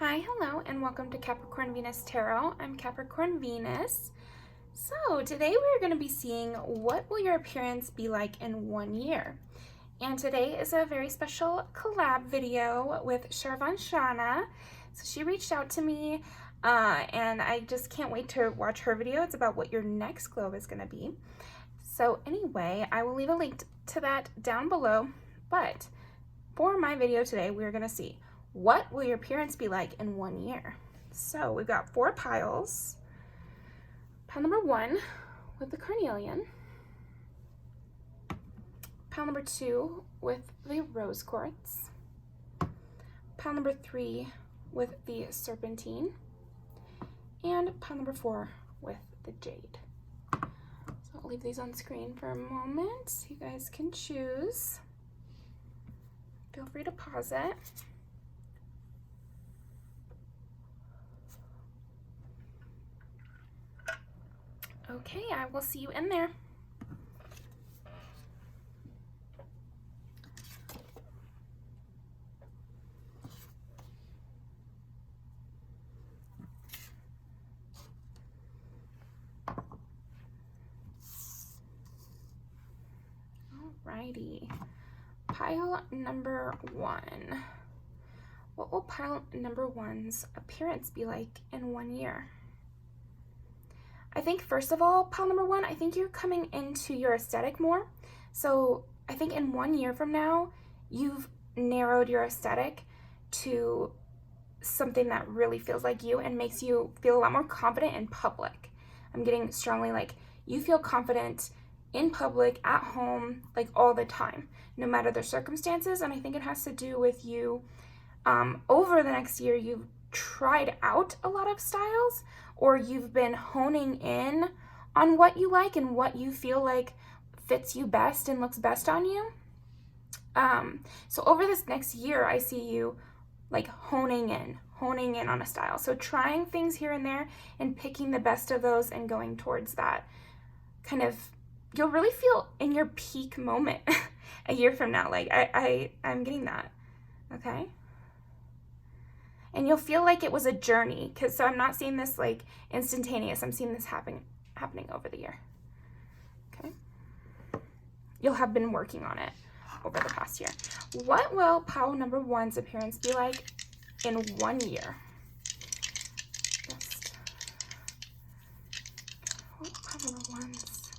Hi, hello, and welcome to Capricorn Venus Tarot. I'm Capricorn Venus. So today we're going to be seeing what will your appearance be like in 1 year. And today is a very special collab video with Sharvan Shana. So she reached out to me and I just can't wait to watch her video. It's about what your next glow is going to be. So anyway, I will leave a link to that down below. But for my video today, we're going to see what will your appearance be like in 1 year. So we've got 4 piles. Pile number 1 with the carnelian. Pile number 2 with the rose quartz. Pile number 3 with the serpentine. And pile number 4 with the jade. So I'll leave these on screen for a moment so you guys can choose. Feel free to pause it. Okay, I will see you in there. Alrighty, pile number 1. What will pile number 1's appearance be like in 1 year? I think first of all, pile number 1, I think you're coming into your aesthetic more. So I think in 1 year from now, you've narrowed your aesthetic to something that really feels like you and makes you feel a lot more confident in public. I'm getting strongly like you feel confident in public, at home, like all the time, no matter the circumstances. And I think it has to do with you over the next year, you've tried out a lot of styles, or you've been honing in on what you like and what you feel like fits you best and looks best on you. So over this next year, I see you like honing in on a style. So trying things here and there and picking the best of those and going towards that kind of, you'll really feel in your peak moment a year from now. Like I'm getting that, okay? And you'll feel like it was a journey, because so I'm not seeing this like instantaneous. I'm seeing this happening over the year. Okay. You'll have been working on it over the past year. What will pile number 1's appearance be like in 1 year? What will pile number 1's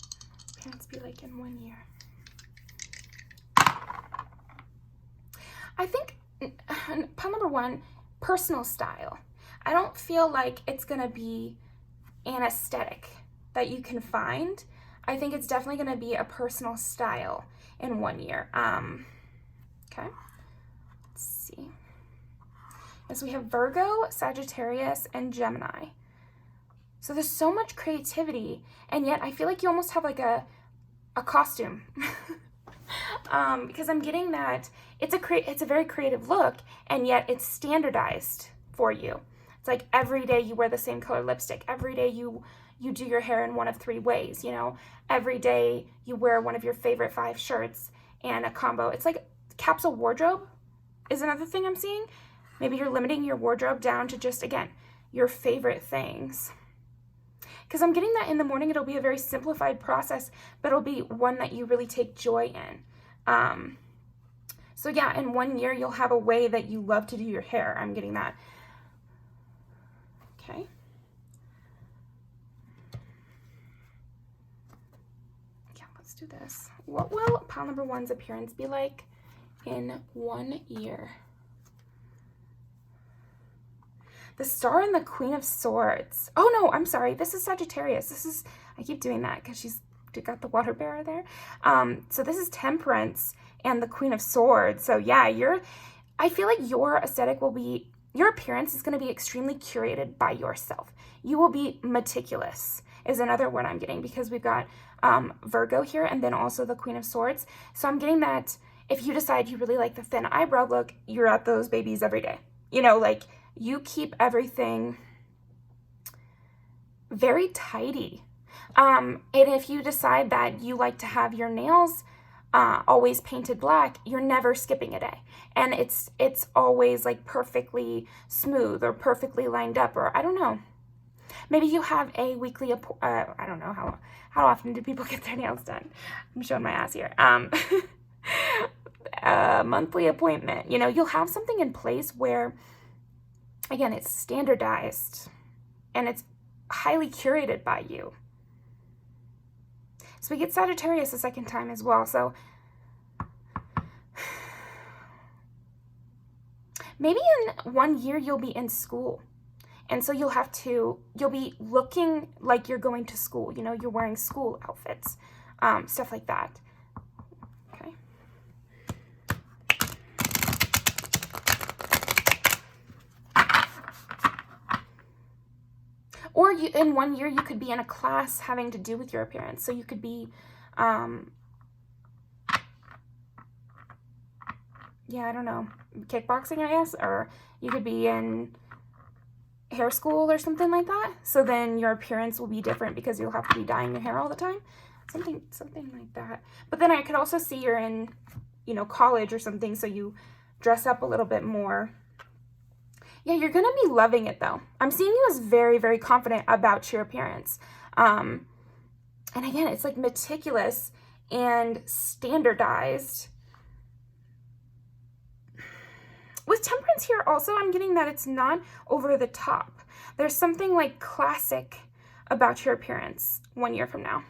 appearance be like in 1 year? I think pile number 1, personal style. I don't feel like it's gonna be an aesthetic that you can find. I think it's definitely gonna be a personal style in 1 year. Okay, let's see. Yes, we have Virgo, Sagittarius, and Gemini. So there's so much creativity, and yet I feel like you almost have like a costume. Because I'm getting that it's a very creative look, and yet it's standardized for you. It's like every day you wear the same color lipstick. Every day you do your hair in one of 3 ways, you know. Every day you wear one of your favorite 5 shirts and a combo. It's like capsule wardrobe is another thing I'm seeing. Maybe you're limiting your wardrobe down to just, again, your favorite things. Because I'm getting that in the morning, it'll be a very simplified process, but it'll be one that you really take joy in. So yeah, in 1 year, you'll have a way that you love to do your hair. I'm getting that. Okay. Yeah, let's do this. What will pile number 1's appearance be like in 1 year? The Star and the Queen of Swords. Oh no, I'm sorry. This is Sagittarius. I keep doing that because she's got the water bearer there. So this is Temperance and the Queen of Swords. So yeah, I feel like your aesthetic will be, your appearance is going to be extremely curated by yourself. You will be meticulous is another word I'm getting, because we've got Virgo here and then also the Queen of Swords. So I'm getting that if you decide you really like the thin eyebrow look, you're at those babies every day. You know, like you keep everything very tidy. And if you decide that you like to have your nails always painted black, you're never skipping a day. And it's always like perfectly smooth or perfectly lined up, or I don't know. Maybe you have a weekly, I don't know, how often do people get their nails done? I'm showing my ass here. A monthly appointment. You know, you'll have something in place where, again, it's standardized and it's highly curated by you. So we get Sagittarius a second time as well. So maybe in 1 year you'll be in school. And so you'll be looking like you're going to school. You know, you're wearing school outfits, stuff like that. Okay. Or in 1 year, you could be in a class having to do with your appearance. So you could be, yeah, I don't know, kickboxing, I guess, or you could be in hair school or something like that. So then your appearance will be different because you'll have to be dyeing your hair all the time. Something like that. But then I could also see you're in, you know, college or something, so you dress up a little bit more. Yeah, you're going to be loving it, though. I'm seeing you as very, very confident about your appearance. And again, it's like meticulous and standardized. With Temperance here also, I'm getting that it's not over the top. There's something like classic about your appearance 1 year from now.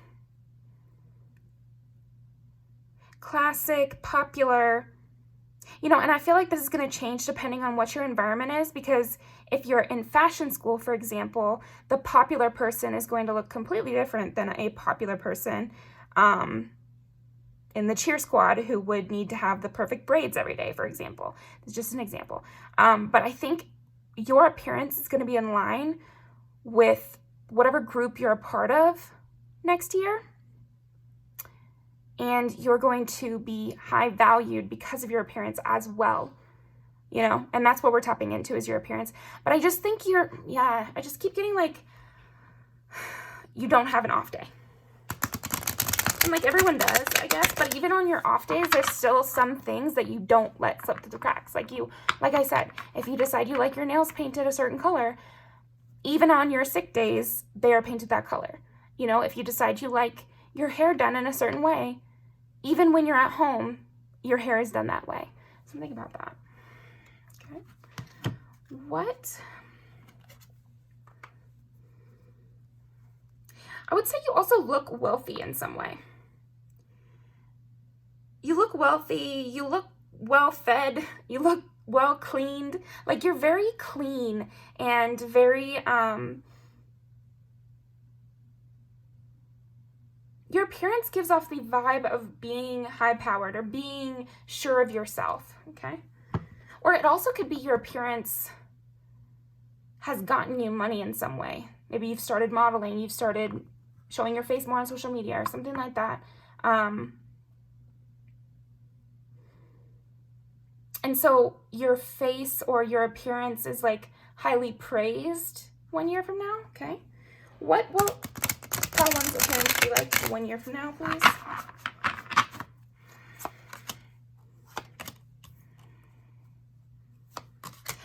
Classic, popular, you know, and I feel like this is going to change depending on what your environment is, because if you're in fashion school, for example, the popular person is going to look completely different than a popular person in the cheer squad who would need to have the perfect braids every day, for example. It's just an example. But I think your appearance is going to be in line with whatever group you're a part of next year. And you're going to be high valued because of your appearance as well, you know, and that's what we're tapping into is your appearance. But I just think I just keep getting like, you don't have an off day. And like everyone does, I guess, but even on your off days, there's still some things that you don't let slip through the cracks. Like I said, if you decide you like your nails painted a certain color, even on your sick days, they are painted that color. You know, if you decide you like your hair done in a certain way, even when you're at home, your hair is done that way. Something about that. Okay. What? I would say you also look wealthy in some way. You look wealthy, you look well fed, you look well cleaned. Like you're very clean and very, your appearance gives off the vibe of being high-powered or being sure of yourself, okay? Or it also could be your appearance has gotten you money in some way. Maybe you've started modeling, you've started showing your face more on social media or something like that. And so your face or your appearance is like highly praised 1 year from now, okay? What will Pile One's appearance be like 1 year from now, please?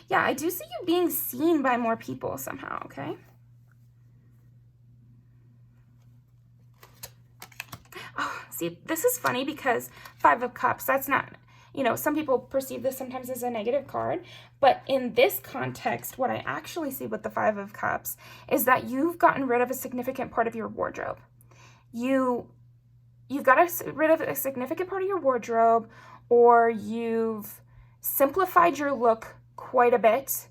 Yeah, I do see you being seen by more people somehow, okay? Oh, see, this is funny because Five of Cups, that's not, you know, some people perceive this sometimes as a negative card, but in this context, what I actually see with the Five of Cups is that you've gotten rid of a significant part of your wardrobe. You've got rid of a significant part of your wardrobe, or you've simplified your look quite a bit,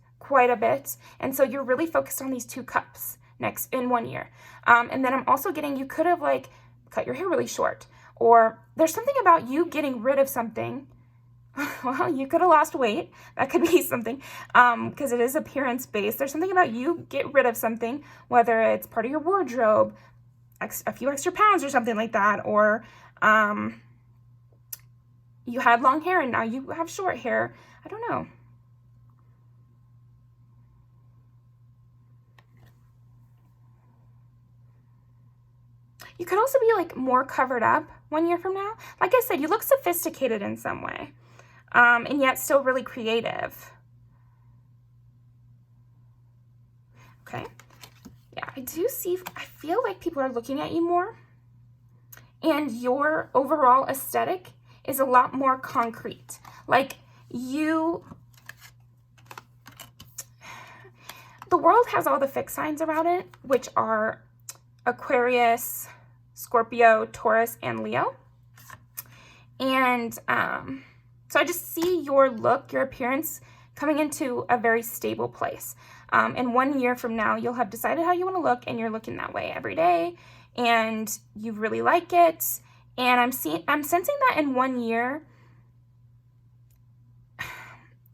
and so you're really focused on these two cups next in 1 year. And then I'm also getting, you could have like cut your hair really short, or there's something about you getting rid of something. Well, you could have lost weight. That could be something, because it is appearance based. There's something about you get rid of something, whether it's part of your wardrobe, a few extra pounds or something like that, or you had long hair and now you have short hair. I don't know. You could also be like more covered up 1 year from now? Like I said, you look sophisticated in some way, and yet still really creative. Okay. Yeah, I feel like people are looking at you more, and your overall aesthetic is a lot more concrete. Like the world has all the fixed signs around it, which are Aquarius, Scorpio, Taurus, and Leo. And so I just see your look, your appearance coming into a very stable place. And 1 year from now, you'll have decided how you want to look, and you're looking that way every day, and you really like it. And I'm sensing that in 1 year,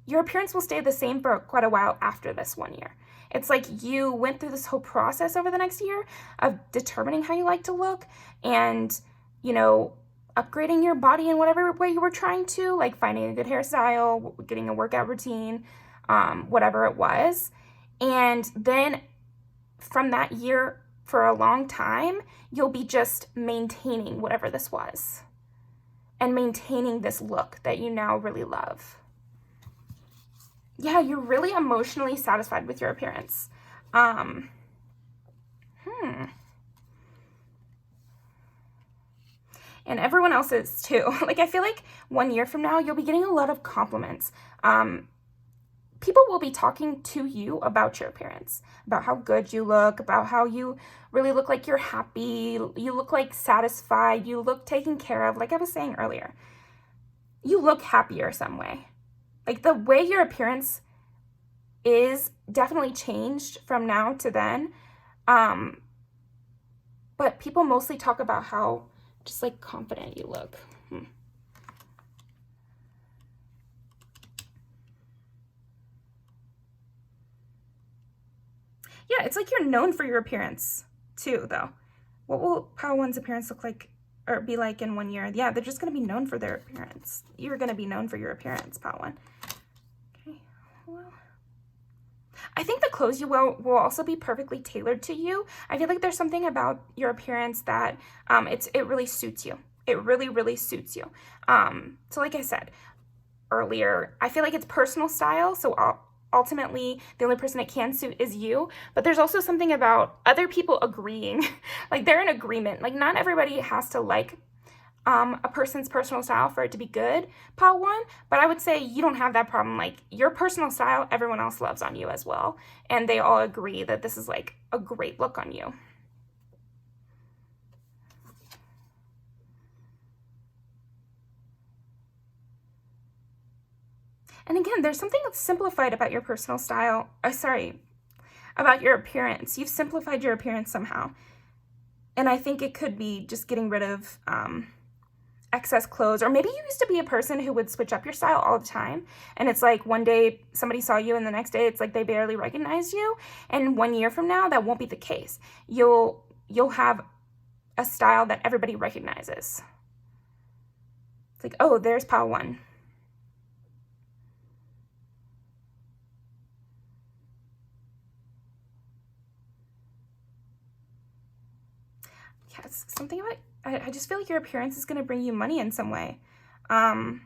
your appearance will stay the same for quite a while after this 1 year. It's like you went through this whole process over the next year of determining how you like to look, and, you know, upgrading your body in whatever way you were trying to, like finding a good hairstyle, getting a workout routine, whatever it was. And then from that year, for a long time, you'll be just maintaining whatever this was and maintaining this look that you now really love. Yeah, you're really emotionally satisfied with your appearance. And everyone else is too. Like, I feel like 1 year from now, you'll be getting a lot of compliments. People will be talking to you about your appearance, about how good you look, about how you really look like you're happy, you look like satisfied, you look taken care of. Like I was saying earlier, you look happier some way. Like, the way your appearance is definitely changed from now to then. But people mostly talk about how just like confident you look. Yeah, it's like you're known for your appearance too, though. What will Pile 1's appearance look like or be like in 1 year? Yeah, they're just going to be known for their appearance. You're going to be known for your appearance, Pile 1. Okay, well, I think the clothes you wear will also be perfectly tailored to you. I feel like there's something about your appearance that it really suits you. It really, really suits you. So like I said earlier, I feel like it's personal style, so ultimately the only person it can suit is you. But there's also something about other people agreeing. Like, they're in agreement. Like, not everybody has to like a person's personal style for it to be good, Pile 1, but I would say you don't have that problem. Like, your personal style, everyone else loves on you as well, and they all agree that this is like a great look on you. And again, there's something that's simplified about your personal style. About your appearance. You've simplified your appearance somehow. And I think it could be just getting rid of excess clothes. Or maybe you used to be a person who would switch up your style all the time. And it's like one day somebody saw you and the next day it's like they barely recognized you. And 1 year from now, that won't be the case. You'll have a style that everybody recognizes. It's like, oh, there's Pile 1. Yeah, it's something about, I just feel like your appearance is going to bring you money in some way. Okay.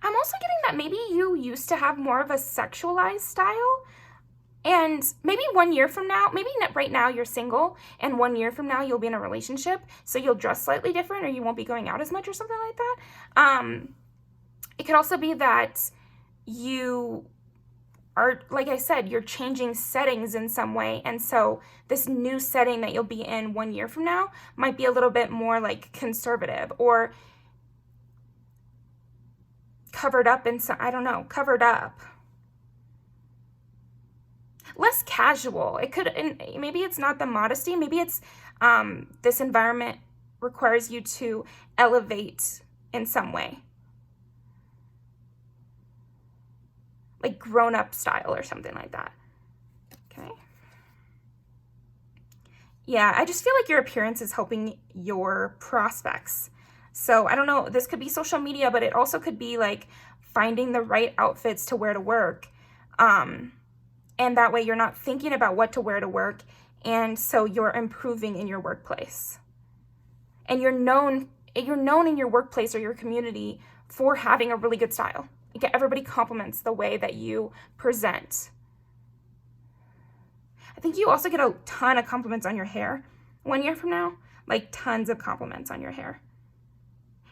I'm also getting that maybe you used to have more of a sexualized style, and maybe 1 year from now, maybe not right now you're single, and 1 year from now you'll be in a relationship, so you'll dress slightly different, or you won't be going out as much or something like that. It could also be that you are, like I said, you're changing settings in some way, and so this new setting that you'll be in 1 year from now might be a little bit more like conservative or covered up in some, I don't know, covered up. Less casual. It could, and maybe it's not the modesty, maybe it's this environment requires you to elevate in some way. Like grown-up style or something like that. Okay. Yeah, I just feel like your appearance is helping your prospects. So I don't know, this could be social media, but it also could be like finding the right outfits to wear to work. And that way you're not thinking about what to wear to work. And so you're improving in your workplace. And you're known in your workplace or your community for having a really good style. Like, everybody compliments the way that you present. I think you also get a ton of compliments on your hair 1 year from now. Like, tons of compliments on your hair.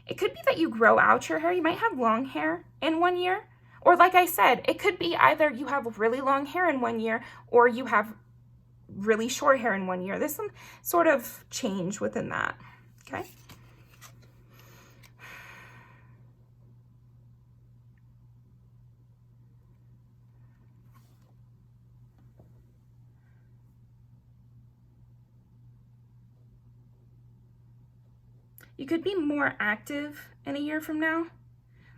It could be that you grow out your hair. You might have long hair in 1 year. Or like I said, it could be either you have really long hair in 1 year or you have really short hair in 1 year. There's some sort of change within that, okay? You could be more active in a year from now.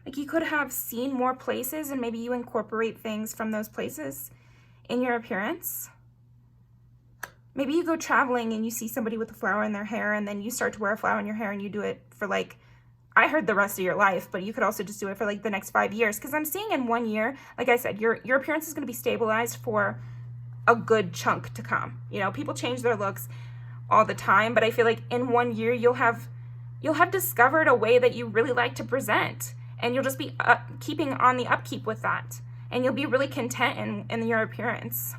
Like, you could have seen more places and maybe you incorporate things from those places in your appearance. Maybe you go traveling and you see somebody with a flower in their hair and then you start to wear a flower in your hair and you do it for, like, I heard the rest of your life, but you could also just do it for like the next 5 years. Because I'm seeing in 1 year, like I said, your appearance is going to be stabilized for a good chunk to come. You know, people change their looks all the time, but I feel like in 1 year you'll have discovered a way that you really like to present, and you'll just be keeping on the upkeep with that, and you'll be really content in your appearance.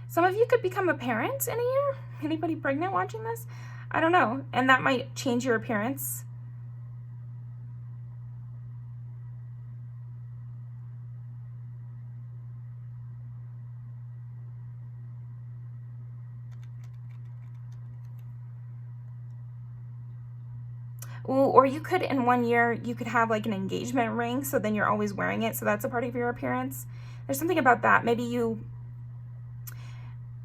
Some of you could become a parent in a year. Anybody pregnant watching this? I don't know. And that might change your appearance. Ooh, or you could, in 1 year, you could have like an engagement ring, so then you're always wearing it, so that's a part of your appearance. There's something about that. Maybe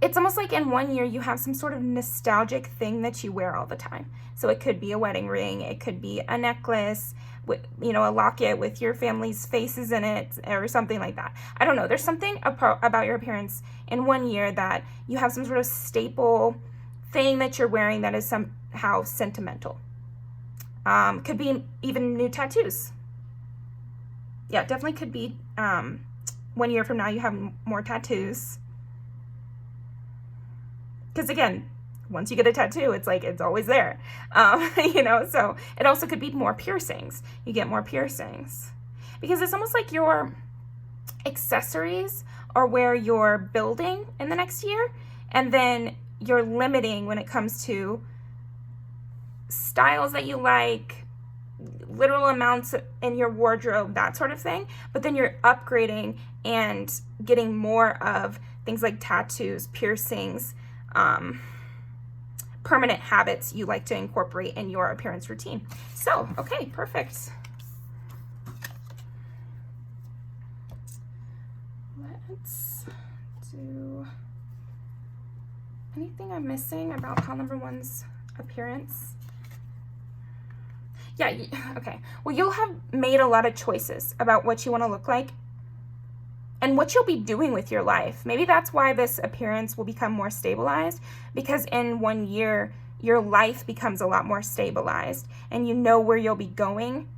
it's almost like in 1 year you have some sort of nostalgic thing that you wear all the time. So it could be a wedding ring, it could be a necklace, with, you know, a locket with your family's faces in it, or something like that. I don't know. There's something about your appearance in 1 year that you have some sort of staple thing that you're wearing that is somehow sentimental. Could be even new tattoos. Yeah, definitely could be 1 year from now you have more tattoos. Because again, once you get a tattoo, it's like it's always there. You know, so it also could be more piercings. You get more piercings. Because it's almost like your accessories are where you're building in the next year, and then you're limiting when it comes to styles that you like, literal amounts in your wardrobe, that sort of thing. But then you're upgrading and getting more of things like tattoos, piercings, permanent habits you like to incorporate in your appearance routine. So, okay, perfect. Let's do anything I'm missing about pile number 1's appearance. Yeah, okay. Well, you'll have made a lot of choices about what you want to look like and what you'll be doing with your life. Maybe that's why this appearance will become more stabilized, because in 1 year, your life becomes a lot more stabilized and you know where you'll be going.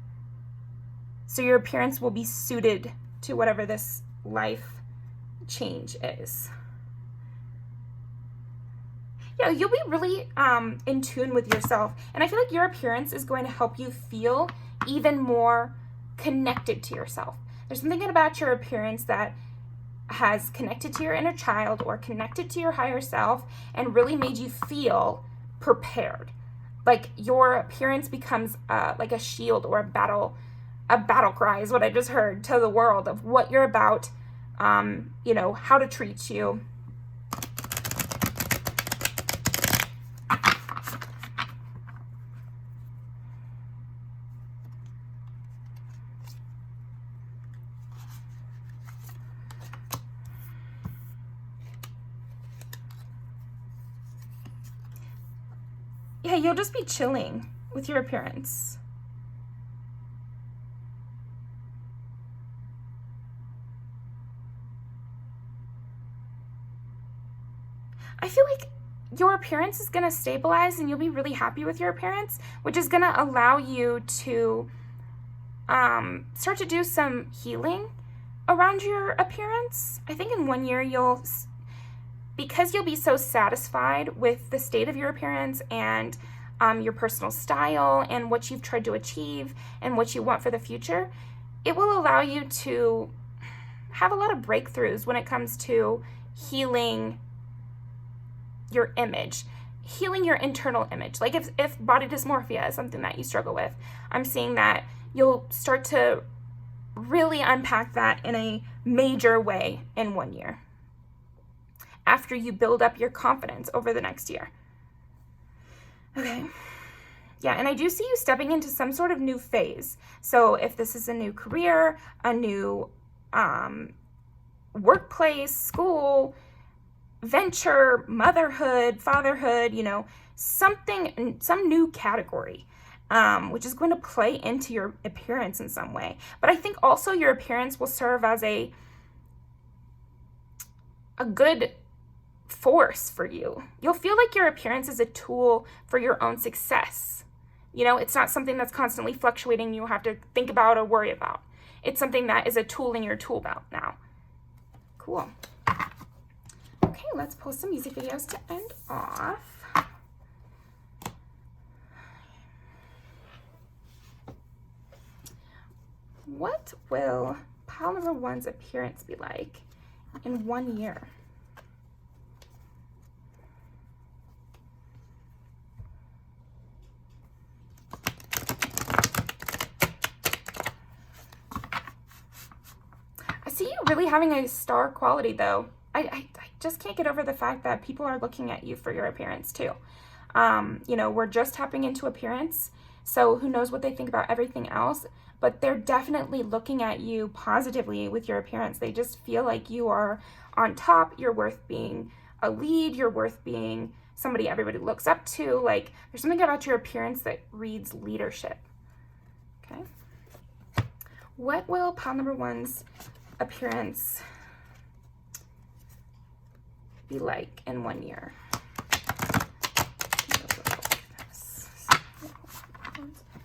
So your appearance will be suited to whatever this life change is. Yeah, you'll be really in tune with yourself. And I feel like your appearance is going to help you feel even more connected to yourself. There's something about your appearance that has connected to your inner child or connected to your higher self and really made you feel prepared. Like your appearance becomes like a shield or a battle cry is what I just heard to the world of what you're about, you know, how to treat you. Yeah, you'll just be chilling with your appearance. I feel like your appearance is going to stabilize and you'll be really happy with your appearance, which is going to allow you to start to do some healing around your appearance. I think in 1 year because you'll be so satisfied with the state of your appearance and your personal style and what you've tried to achieve and what you want for the future, it will allow you to have a lot of breakthroughs when it comes to healing your image, healing your internal image. Like if body dysmorphia is something that you struggle with, I'm seeing that you'll start to really unpack that in a major way in 1 year after you build up your confidence over the next year. Okay. Yeah, and I do see you stepping into some sort of new phase. So if this is a new career, a new workplace, school, venture, motherhood, fatherhood, some new category, which is going to play into your appearance in some way. But I think also your appearance will serve as a good force for you. You'll feel like your appearance is a tool for your own success. It's not something that's constantly fluctuating you'll have to think about or worry about. It's something that is a tool in your tool belt now. Cool. Okay, let's post some music videos to end off. What will pile number 1's appearance be like in 1 year? I see you really having a star quality though. I just can't get over the fact that people are looking at you for your appearance too. We're just tapping into appearance, so who knows what they think about everything else, but they're definitely looking at you positively with your appearance. They just feel like you are on top, you're worth being a lead, you're worth being somebody everybody looks up to. Like, there's something about your appearance that reads leadership. Okay. What will pile number 1's appearance be like in 1 year?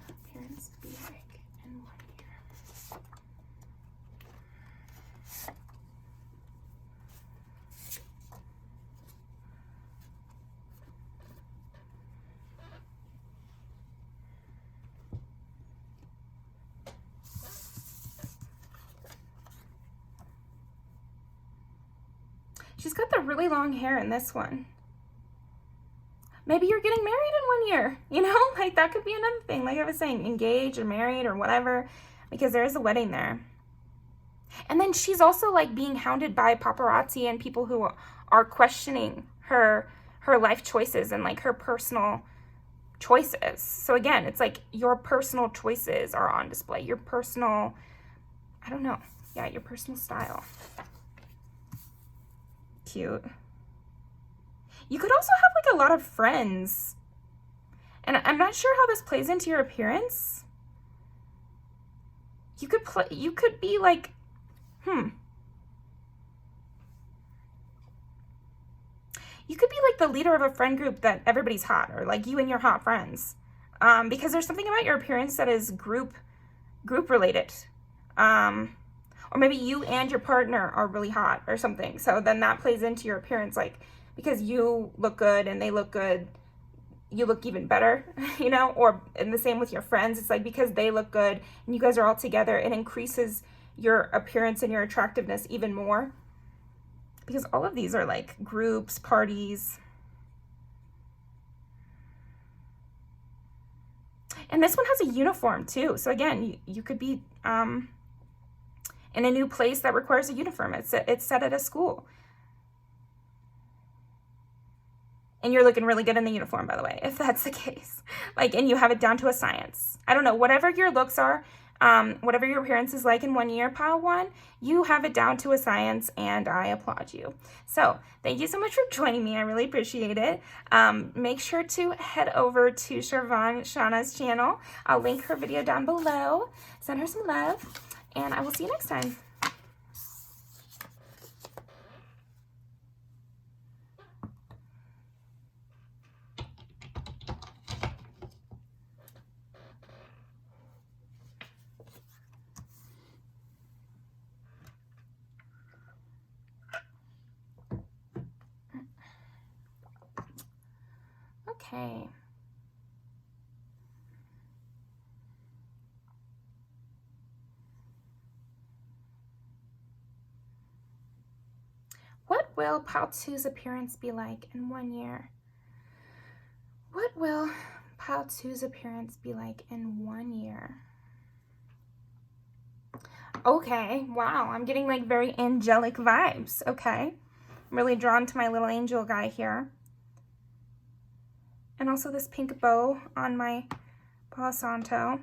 Appearance be like in 1 year. She's got the really long hair in this one. Maybe you're getting married in 1 year, like that could be another thing. Like I was saying, engaged or married or whatever, because there is a wedding there. And then she's also like being hounded by paparazzi and people who are questioning her life choices and like her personal choices. So again, it's like your personal choices are on display. Your personal, your personal style. Cute. You could also have like a lot of friends. And I'm not sure how this plays into your appearance. You could be like, You could be like the leader of a friend group that everybody's hot, or like you and your hot friends. Because there's something about your appearance that is group related. Or maybe you and your partner are really hot or something. So then that plays into your appearance, like, because you look good and they look good, you look even better, or and the same with your friends. It's like because they look good and you guys are all together, it increases your appearance and your attractiveness even more. Because all of these are like groups, parties. And this one has a uniform too. So again, you could be in a new place that requires a uniform. It's set at a school. And you're looking really good in the uniform, by the way, if that's the case. Like, and you have it down to a science. I don't know, whatever your looks are, whatever your appearance is like in 1 year, pile 1, you have it down to a science, and I applaud you. So thank you so much for joining me. I really appreciate it. Make sure to head over to Sharvon Shauna's channel. I'll link her video down below. Send her some love, and I will see you next time. Okay. What will pile 2's appearance be like in 1 year? What will pile 2's appearance be like in 1 year? Okay, wow, I'm getting like very angelic vibes. Okay, I'm really drawn to my little angel guy here. And also this pink bow on my Palo Santo.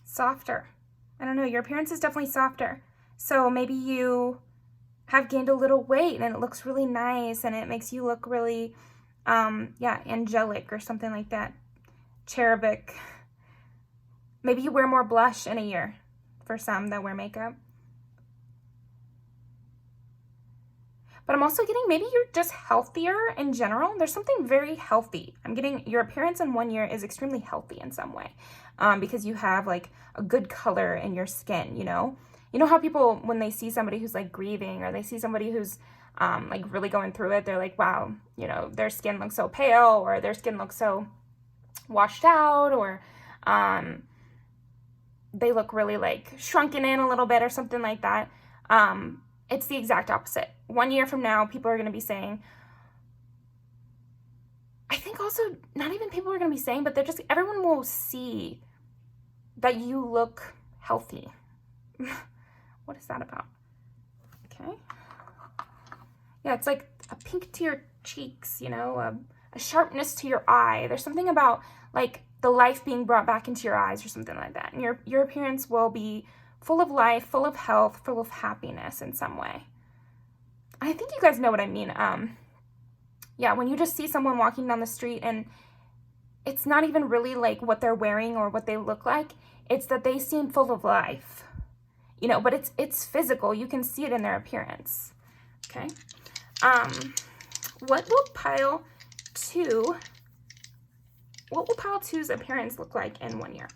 Softer. I don't know, your appearance is definitely softer. So maybe you have gained a little weight and it looks really nice and it makes you look really, yeah, angelic or something like that. Cherubic. Maybe you wear more blush in a year for some that wear makeup. But I'm also getting maybe you're just healthier in general. There's something very healthy. I'm getting your appearance in 1 year is extremely healthy in some way, because you have like a good color in your skin, you know? You know how people, when they see somebody who's like grieving or they see somebody who's like really going through it, they're like, wow, you know, their skin looks so pale or their skin looks so washed out or they look really like shrunken in a little bit or something like that. It's the exact opposite. 1 year from now, people are going to be saying, I think also not even people are going to be saying, but they're just, everyone will see that you look healthy. What is that about? Okay. Yeah, it's like a pink to your cheeks, you know, a sharpness to your eye. There's something about like the life being brought back into your eyes or something like that. And your appearance will be full of life, full of health, full of happiness in some way. I think you guys know what I mean. Yeah, when you just see someone walking down the street and it's not even really like what they're wearing or what they look like, it's that they seem full of life. You know, but it's physical. You can see it in their appearance. Okay. What will pile 2's appearance look like in 1 year?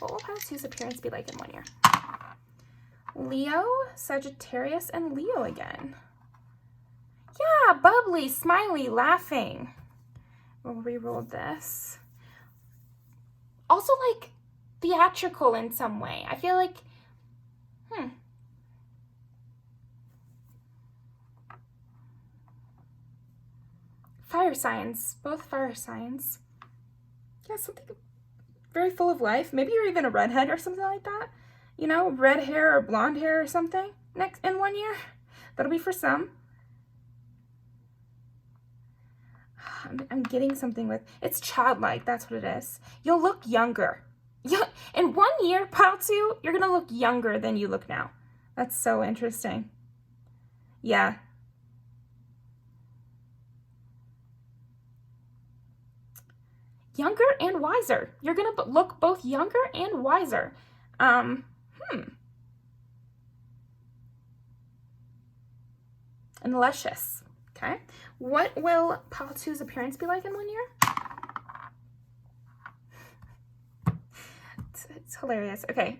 What will pile 2's appearance be like in 1 year? Leo, Sagittarius, and Leo again. Yeah, bubbly, smiley, laughing. We'll re-roll this. Also, like, theatrical in some way. I feel like, Fire signs, both fire signs. Yeah, something very full of life. Maybe you're even a redhead or something like that. You know, red hair or blonde hair or something in 1 year. That'll be for some. I'm getting something with, it's childlike, that's what it is. You'll look younger. In 1 year, pile 2, you're gonna look younger than you look now. That's so interesting. Yeah. Younger and wiser. You're gonna look both younger and wiser. And luscious. Okay. What will pile 2's appearance be like in 1 year? It's hilarious. Okay.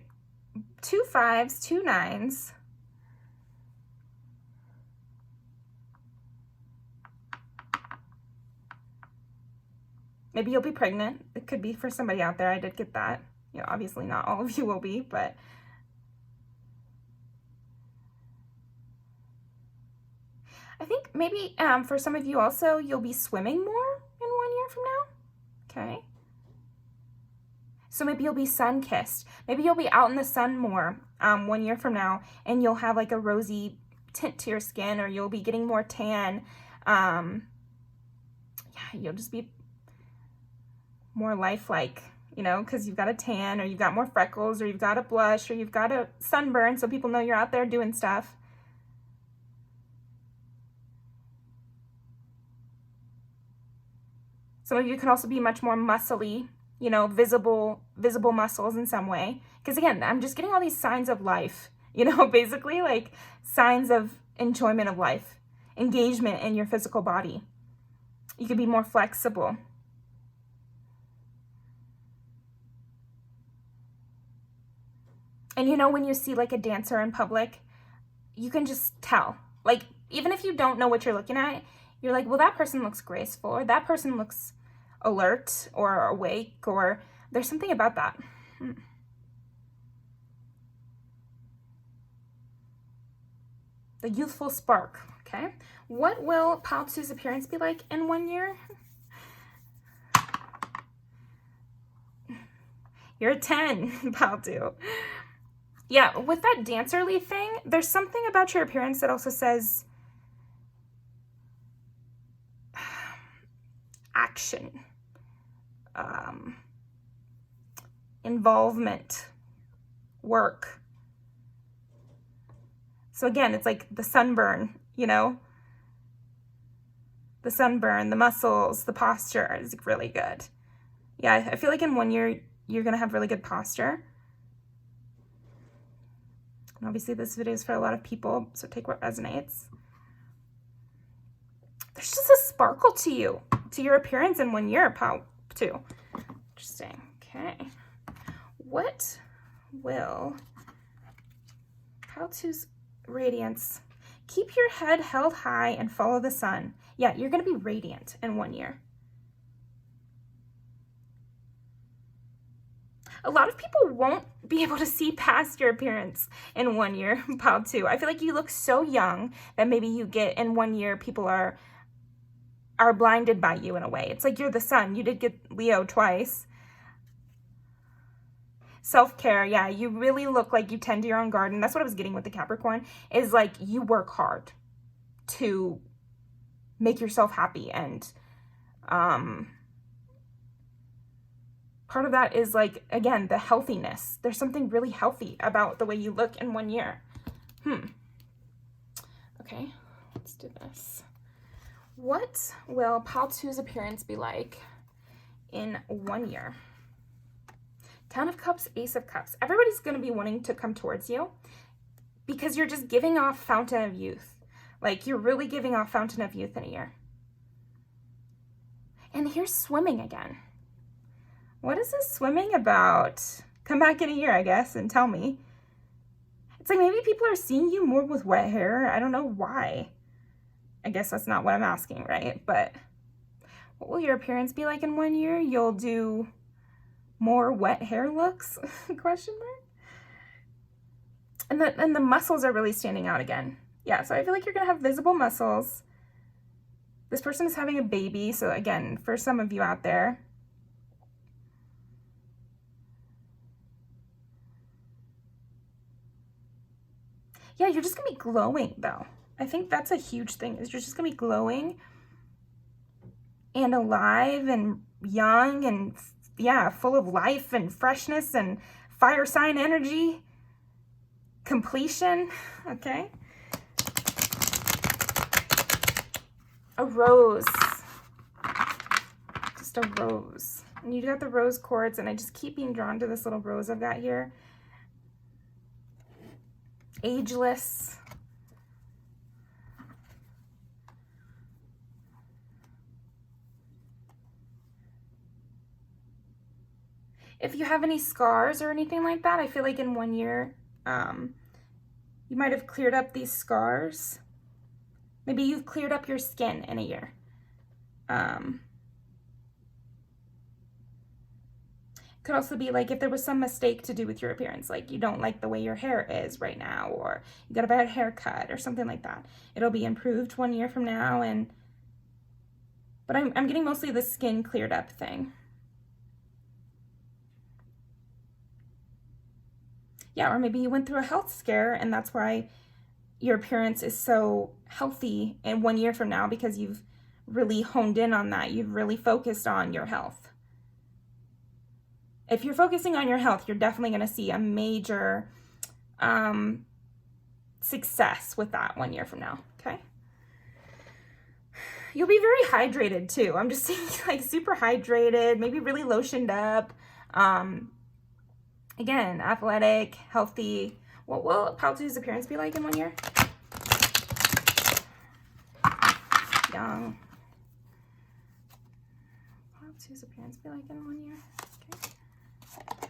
2 5s, 2 9s. Maybe you'll be pregnant. It could be for somebody out there. I did get that. You know, obviously not all of you will be, but I think maybe for some of you also, you'll be swimming more in 1 year from now. Okay. So maybe you'll be sun-kissed. Maybe you'll be out in the sun more 1 year from now, and you'll have like a rosy tint to your skin, or you'll be getting more tan. Yeah, you'll just be more lifelike, you know, because you've got a tan, or you've got more freckles, or you've got a blush, or you've got a sunburn, so people know you're out there doing stuff. Some of you can also be much more muscly, you know, visible muscles in some way. Because again, I'm just getting all these signs of life, you know, basically like signs of enjoyment of life, engagement in your physical body. You could be more flexible. And you know, when you see like a dancer in public, you can just tell. Like, even if you don't know what you're looking at, you're like, well, that person looks graceful, or that person looks alert or awake, or there's something about that. The youthful spark, okay? What will pile 2's appearance be like in 1 year? You're a 10, pile 2. Yeah, with that dancerly thing, there's something about your appearance that also says action, involvement, work. So again, it's like the sunburn, you know? The sunburn, the muscles, the posture is really good. Yeah, I feel like in 1 year, you're going to have really good posture. And obviously, this video is for a lot of people, so take what resonates. There's just a sparkle to you, to your appearance in 1 year, pile 2. Interesting. Okay. What will pile 2's radiance? Keep your head held high and follow the sun. Yeah, you're going to be radiant in 1 year. A lot of people won't be able to see past your appearance in 1 year, pile 2. I feel like you look so young that maybe you get in 1 year, people are blinded by you in a way. It's like you're the sun. You did get Leo twice. Self-care, yeah, you really look like you tend to your own garden. That's what I was getting with the Capricorn, is like you work hard to make yourself happy. And part of that is like, again, the healthiness. There's something really healthy about the way you look in 1 year. Okay, let's do this. What will pile 2's appearance be like in 1 year? 10 of Cups, Ace of Cups. Everybody's going to be wanting to come towards you because you're just giving off Fountain of Youth. Like, you're really giving off Fountain of Youth in a year. And here's swimming again. What is this swimming about? Come back in a year, I guess, and tell me. It's like maybe people are seeing you more with wet hair. I don't know why. I guess that's not what I'm asking, right? But what will your appearance be like in 1 year? You'll do more wet hair looks? Question mark. And the muscles are really standing out again. Yeah, so I feel like you're gonna have visible muscles. This person is having a baby, so again, for some of you out there, yeah, you're just gonna be glowing though. I think that's a huge thing, is you're just gonna be glowing and alive and young and yeah, full of life and freshness and fire sign energy, completion, okay? A rose, just a rose. And you got the rose quartz, and I just keep being drawn to this little rose I've got here. Ageless. If you have any scars or anything like that, I feel like in 1 year, you might have cleared up these scars. Maybe you've cleared up your skin in a year. Could also be like if there was some mistake to do with your appearance, like you don't like the way your hair is right now, or you got a bad haircut or something like that. It'll be improved 1 year from now. But I'm getting mostly the skin cleared up thing. Yeah, or maybe you went through a health scare and that's why your appearance is so healthy in 1 year from now, because you've really honed in on that. You've really focused on your health. If you're focusing on your health, you're definitely going to see a major success with that 1 year from now, okay? You'll be very hydrated too. I'm just seeing like super hydrated, maybe really lotioned up. Again, athletic, healthy. What will pile 2's appearance be like in 1 year? Young. Pile 2's appearance be like in 1 year? Okay.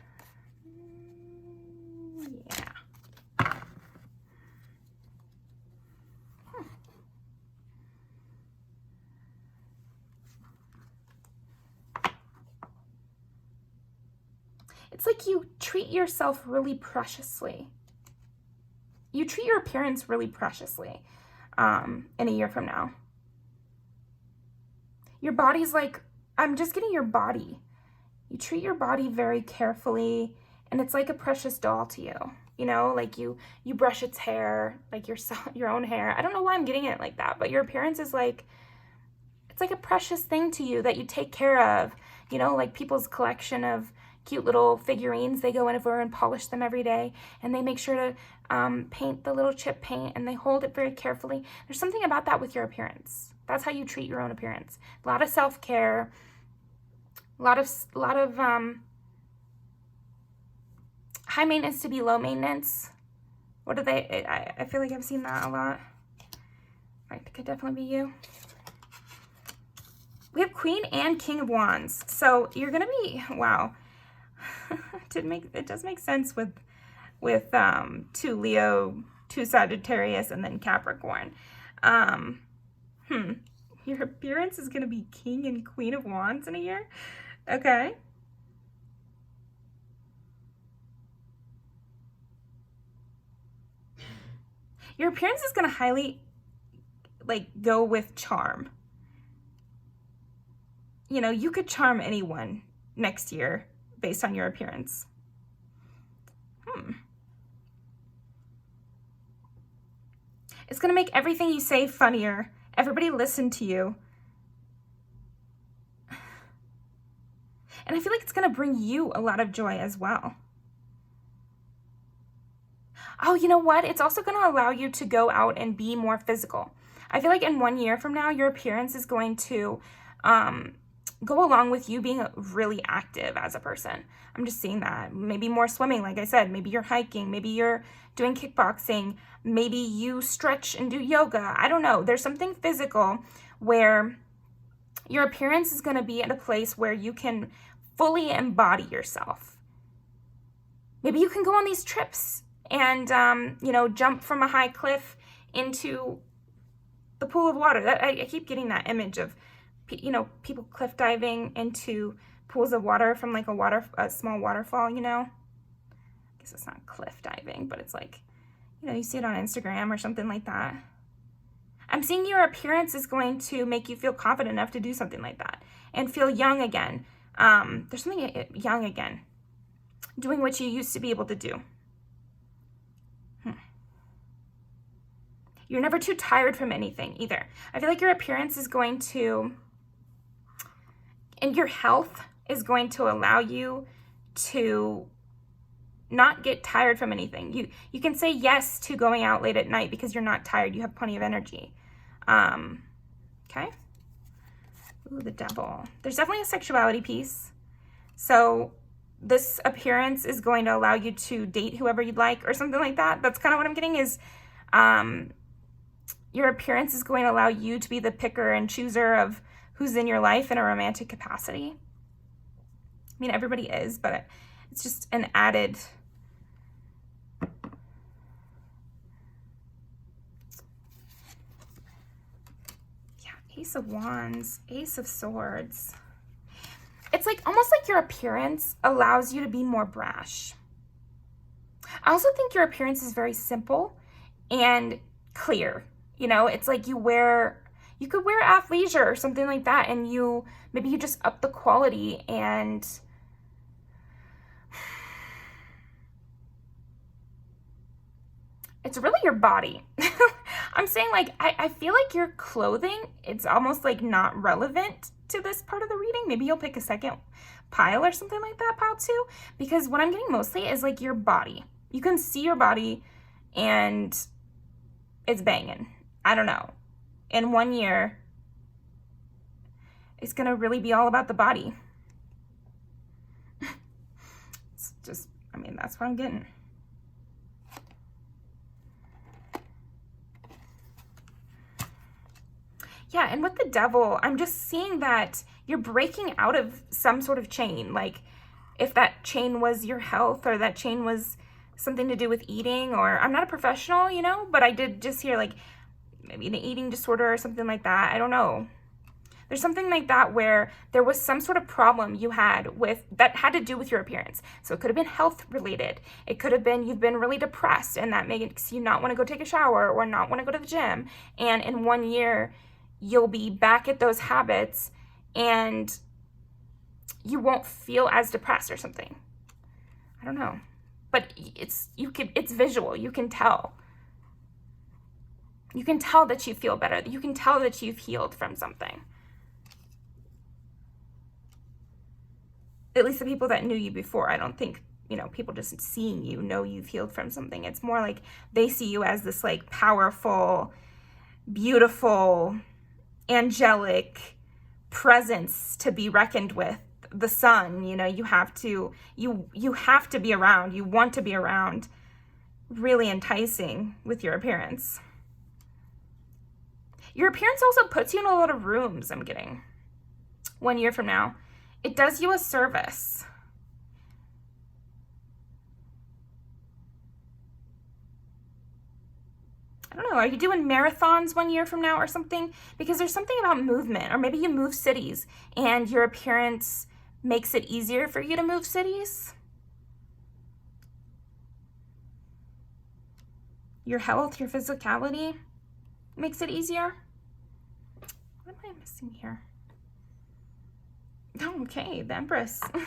Yeah. It's like you treat yourself really preciously. You treat your appearance really preciously in a year from now. Your body's like, I'm just getting your body. You treat your body very carefully, and it's like a precious doll to you. You know, like you brush its hair, like your own hair. I don't know why I'm getting it like that, but your appearance is like, it's like a precious thing to you that you take care of. You know, like people's collection of cute little figurines. They go in over and polish them every day, and they make sure to paint the little chip paint, and they hold it very carefully. There's something about that with your appearance. That's how you treat your own appearance. A lot of self-care, a lot of high maintenance to be low maintenance. What do they, I feel like I've seen that a lot. That could definitely be you. We have Queen and King of Wands. So you're gonna be, wow. It does make sense with 2 Leo, 2 Sagittarius, and then Capricorn. Your appearance is gonna be King and Queen of Wands in a year? Okay. Your appearance is gonna highly, like, go with charm. You know, you could charm anyone next year based on your appearance. It's gonna make everything you say funnier. Everybody listen to you. And I feel like it's gonna bring you a lot of joy as well. Oh, you know what? It's also gonna allow you to go out and be more physical. I feel like in 1 year from now, your appearance is going to go along with you being really active as a person. I'm just seeing that. Maybe more swimming, like I said. Maybe you're hiking. Maybe you're doing kickboxing. Maybe you stretch and do yoga. I don't know. There's something physical where your appearance is going to be at a place where you can fully embody yourself. Maybe you can go on these trips and, you know, jump from a high cliff into the pool of water. I keep getting that image of, you know, people cliff diving into pools of water from like a small waterfall, you know. I guess it's not cliff diving, but it's like, you know, you see it on Instagram or something like that. I'm seeing your appearance is going to make you feel confident enough to do something like that and feel young again. There's something young again, doing what you used to be able to do. You're never too tired from anything either. I feel like your appearance is going to, and your health is going to allow you to not get tired from anything. You can say yes to going out late at night because you're not tired. You have plenty of energy. Okay. Ooh, the Devil. There's definitely a sexuality piece. So this appearance is going to allow you to date whoever you'd like or something like that. That's kind of what I'm getting is, your appearance is going to allow you to be the picker and chooser of who's in your life in a romantic capacity. I mean, everybody is, but it's just an added. Yeah, Ace of Wands, Ace of Swords. It's like almost like your appearance allows you to be more brash. I also think your appearance is very simple and clear. You know, it's like you could wear athleisure or something like that, and maybe you just up the quality, and it's really your body. I'm saying, like, I feel like your clothing, it's almost like not relevant to this part of the reading. Maybe you'll pick a second pile or something like that, pile 2, because what I'm getting mostly is like your body. You can see your body and it's banging. I don't know. In 1 year, it's going to really be all about the body. It's just, I mean, that's what I'm getting. Yeah, and with the Devil, I'm just seeing that you're breaking out of some sort of chain. Like, if that chain was your health, or that chain was something to do with eating, or I'm not a professional, you know, but I did just hear, like, maybe an eating disorder or something like that. I don't know. There's something like that where there was some sort of problem you had with that had to do with your appearance. So it could have been health related. It could have been you've been really depressed and that makes you not want to go take a shower or not want to go to the gym. And in 1 year, you'll be back at those habits and you won't feel as depressed or something. I don't know. But it's visual. You can tell. You can tell that you feel better. You can tell that you've healed from something. At least the people that knew you before, I don't think, people just seeing you know you've healed from something. It's more like they see you as this like powerful, beautiful, angelic presence to be reckoned with. The sun, you have to be around. You want to be around. Really enticing with your appearance. Your appearance also puts you in a lot of rooms, I'm getting. 1 year from now. It does you a service. I don't know, are you doing marathons 1 year from now or something? Because there's something about movement, or maybe you move cities and your appearance makes it easier for you to move cities. Your health, your physicality makes it easier. What am I missing here? Oh, okay, the Empress. I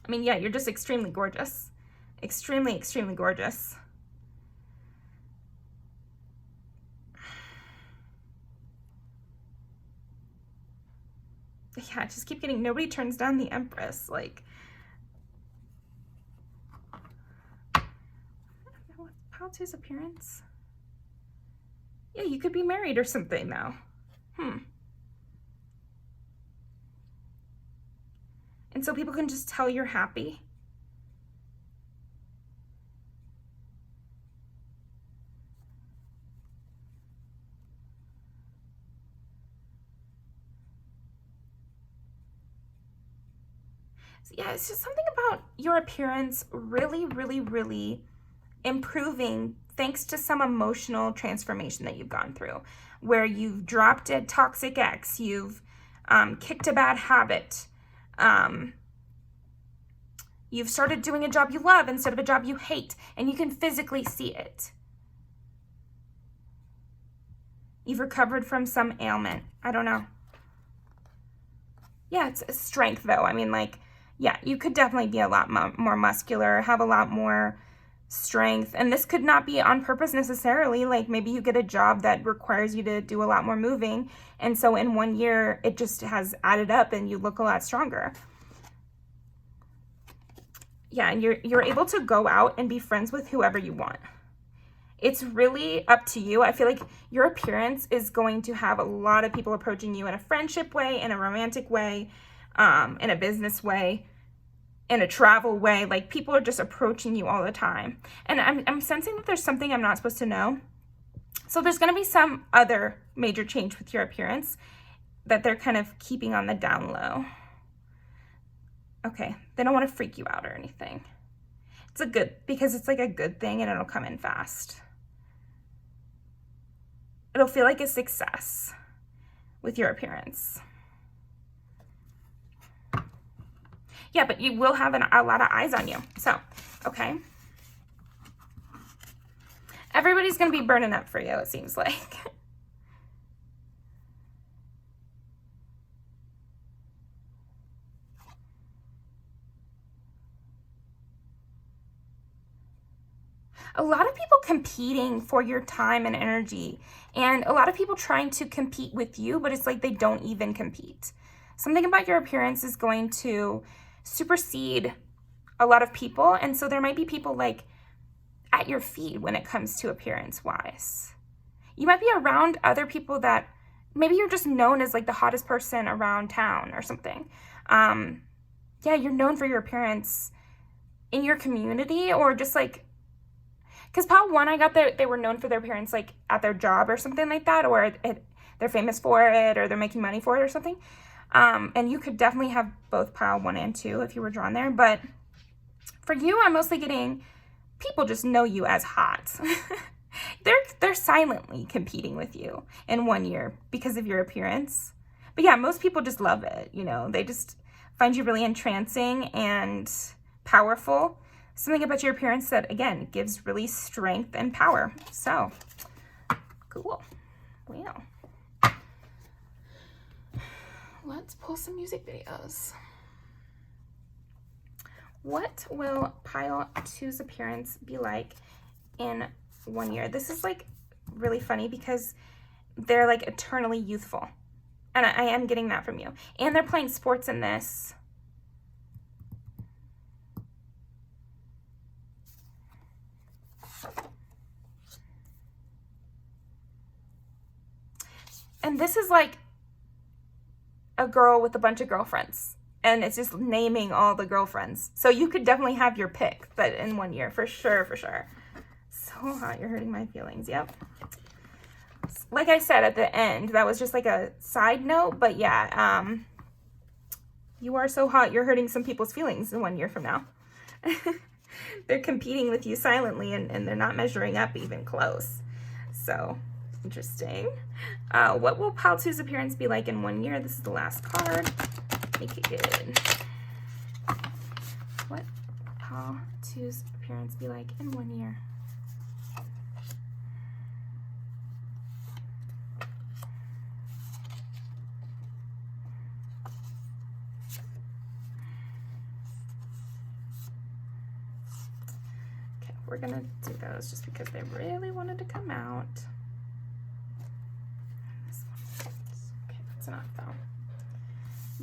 mean, yeah, you're just extremely gorgeous. Extremely, extremely gorgeous. Yeah, just keep getting, nobody turns down the Empress. Like, how's his appearance? Yeah, you could be married or something now. And so people can just tell you're happy. So yeah, it's just something about your appearance really, really, really improving thanks to some emotional transformation that you've gone through, where you've dropped a toxic ex, you've kicked a bad habit, you've started doing a job you love instead of a job you hate, and you can physically see it. You've recovered from some ailment. I don't know. Yeah, it's a strength though. I mean, like, yeah, you could definitely be a lot more muscular, have a lot more strength. And this could not be on purpose necessarily. Like maybe you get a job that requires you to do a lot more moving. And so in 1 year, it just has added up and you look a lot stronger. Yeah, and you're able to go out and be friends with whoever you want. It's really up to you. I feel like your appearance is going to have a lot of people approaching you in a friendship way, in a romantic way, in a business way, in a travel way. Like people are just approaching you all the time. And I'm sensing that there's something I'm not supposed to know. So there's going to be some other major change with your appearance that they're kind of keeping on the down low. Okay, they don't want to freak you out or anything. It's because it's like a good thing and it'll come in fast. It'll feel like a success with your appearance. Yeah, but you will have a lot of eyes on you. So, okay. Everybody's going to be burning up for you, it seems like. A lot of people competing for your time and energy, and a lot of people trying to compete with you, but it's like they don't even compete. Something about your appearance is going to supersede a lot of people, and so there might be people like at your feet when it comes to appearance wise. You might be around other people that maybe you're just known as like the hottest person around town or something. Yeah, you're known for your appearance in your community, or just like, because Pile 1, I got that they were known for their appearance like at their job or something like that, or they're famous for it, or they're making money for it or something. And you could definitely have both Pile 1 and 2 if you were drawn there. But for you, I'm mostly getting people just know you as hot. They're silently competing with you in 1 year because of your appearance. But yeah, most people just love it, you know. They just find you really entrancing and powerful. Something about your appearance that, again, gives really strength and power. So, cool. Well, let's pull some music videos. What will pile 2's appearance be like in 1 year? This is like really funny because they're like eternally youthful. And I am getting that from you. And they're playing sports in this. And this is like a girl with a bunch of girlfriends. And it's just naming all the girlfriends. So you could definitely have your pick, but in 1 year, for sure, for sure. So hot, you're hurting my feelings, yep. Like I said at the end, that was just like a side note, but yeah, you are so hot, you're hurting some people's feelings in 1 year from now. They're competing with you silently, and they're not measuring up even close. So, interesting. What will pile 2's appearance be like in 1 year? This is the last card. Make it good. What will pile 2's appearance be like in 1 year? We're gonna do those just because they really wanted to come out. Okay, that's enough though.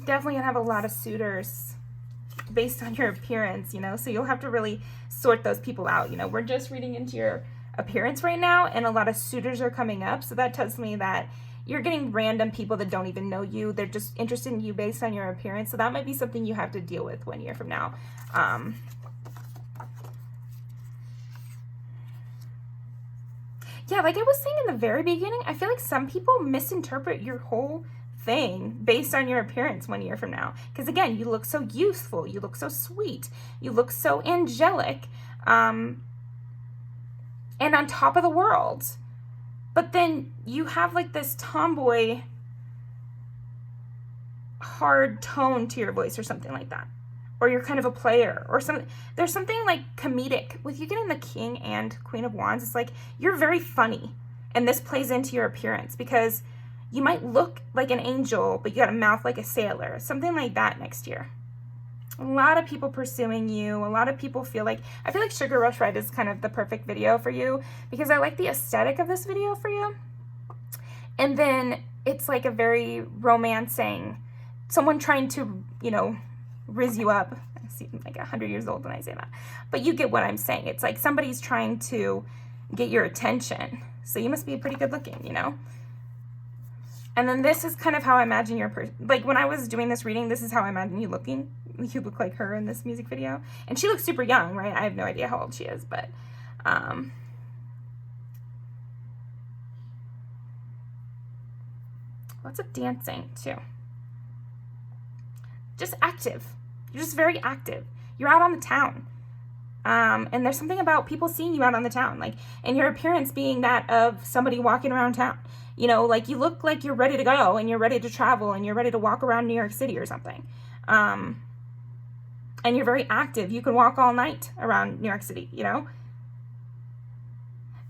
Definitely gonna have a lot of suitors based on your appearance, you know, so you'll have to really sort those people out. You know, we're just reading into your appearance right now, and a lot of suitors are coming up, so that tells me that you're getting random people that don't even know you. They're just interested in you based on your appearance, so that might be something you have to deal with 1 year from now. Yeah, like I was saying in the very beginning, I feel like some people misinterpret your whole thing based on your appearance 1 year from now. Because again, you look so youthful, you look so sweet, you look so angelic, and on top of the world. But then you have like this tomboy hard tone to your voice or something like that. Or you're kind of a player or something. There's something like comedic with you getting the King and Queen of Wands. It's like you're very funny, and this plays into your appearance because you might look like an angel, but you got a mouth like a sailor. Something like that next year. A lot of people pursuing you. A lot of people feel like, I feel like Sugar Rush Red is kind of the perfect video for you because I like the aesthetic of this video for you. And then it's like a very romancing, someone trying to, you know, riz you up. I seem like 100 years old when I say that. But you get what I'm saying. It's like somebody's trying to get your attention. So you must be pretty good looking, you know? And then this is kind of how I imagine your person. Like when I was doing this reading, this is how I imagine you looking. You look like her in this music video. And she looks super young, right? I have no idea how old she is, but lots of dancing too. Just active. You're just very active. You're out on the town. And there's something about people seeing you out on the town, like, and your appearance being that of somebody walking around town. You know, like you look like you're ready to go and you're ready to travel and you're ready to walk around New York City or something. And you're very active. You can walk all night around New York City, you know?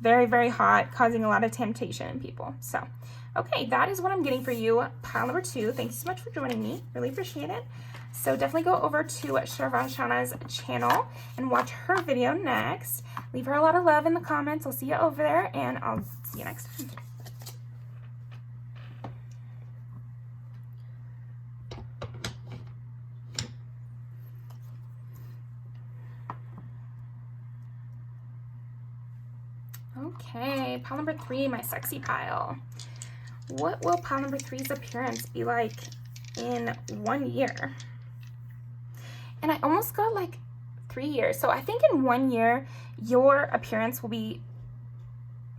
Very, very hot, causing a lot of temptation in people. So, okay, that is what I'm getting for you. Pile number 2. Thank you so much for joining me. Really appreciate it. So definitely go over to Sharvashana's channel and watch her video next. Leave her a lot of love in the comments. I'll see you over there, and I'll see you next time. Okay, pile number 3, my sexy pile. What will pile number 3's appearance be like in 1 year? And I almost got like 3 years. So I think in 1 year, your appearance will be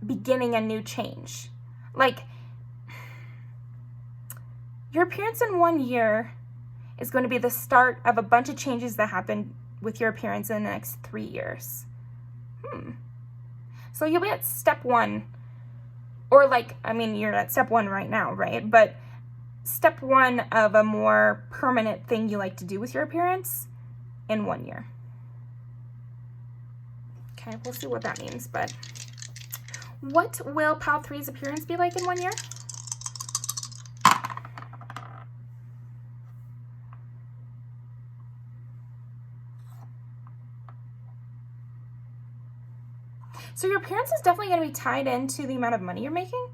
beginning a new change. Like, your appearance in 1 year is going to be the start of a bunch of changes that happen with your appearance in the next 3 years. So you'll be at step 1. Or like, I mean, you're at step 1 right now, right? But step one of a more permanent thing you like to do with your appearance in 1 year. Okay, we'll see what that means, but what will pile 3's appearance be like in 1 year? So your appearance is definitely going to be tied into the amount of money you're making.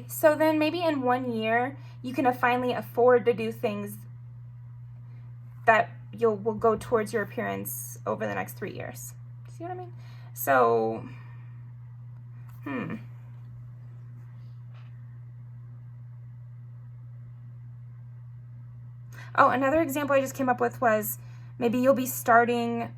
So then maybe in 1 year, you can finally afford to do things that will go towards your appearance over the next 3 years. See what I mean? So, Oh, another example I just came up with was maybe you'll be starting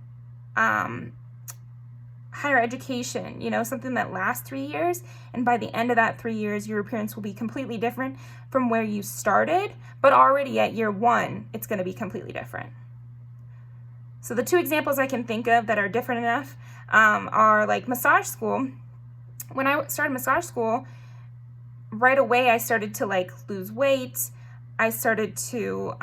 higher education, you know, something that lasts 3 years, and by the end of that 3 years, your appearance will be completely different from where you started, but already at year 1, it's going to be completely different. So the 2 examples I can think of that are different enough are like massage school. When I started massage school, right away I started to like lose weight. I started to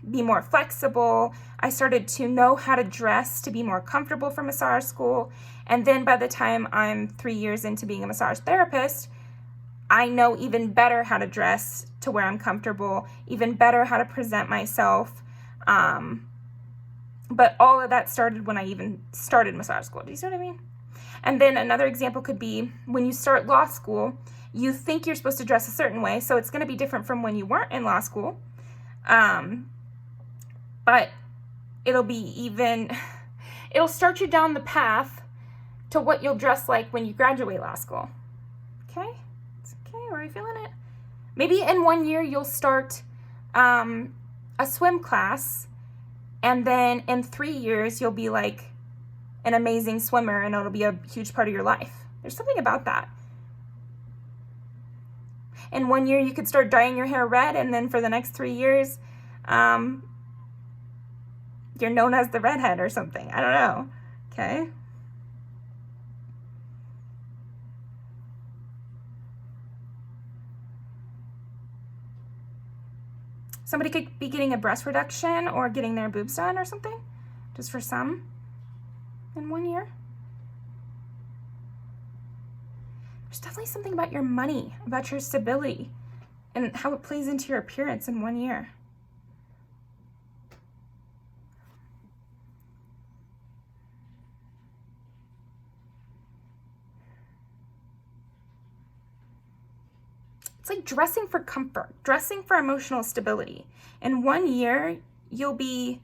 be more flexible. I started to know how to dress to be more comfortable for massage school. And then by the time I'm 3 years into being a massage therapist, I know even better how to dress to where I'm comfortable, even better how to present myself. But all of that started when I even started massage school. Do you see what I mean? And then another example could be when you start law school, you think you're supposed to dress a certain way, so it's going to be different from when you weren't in law school. But it'll start you down the path to what you'll dress like when you graduate law school. Okay? It's okay. Are you feeling it? Maybe in 1 year you'll start a swim class, and then in 3 years you'll be like an amazing swimmer, and it'll be a huge part of your life. There's something about that. In 1 year you could start dyeing your hair red, and then for the next 3 years you're known as the redhead or something. I don't know. Okay? Somebody could be getting a breast reduction or getting their boobs done or something, just for some, in 1 year. There's definitely something about your money, about your stability, and how it plays into your appearance in 1 year. It's like dressing for comfort, dressing for emotional stability. In 1 year, you'll be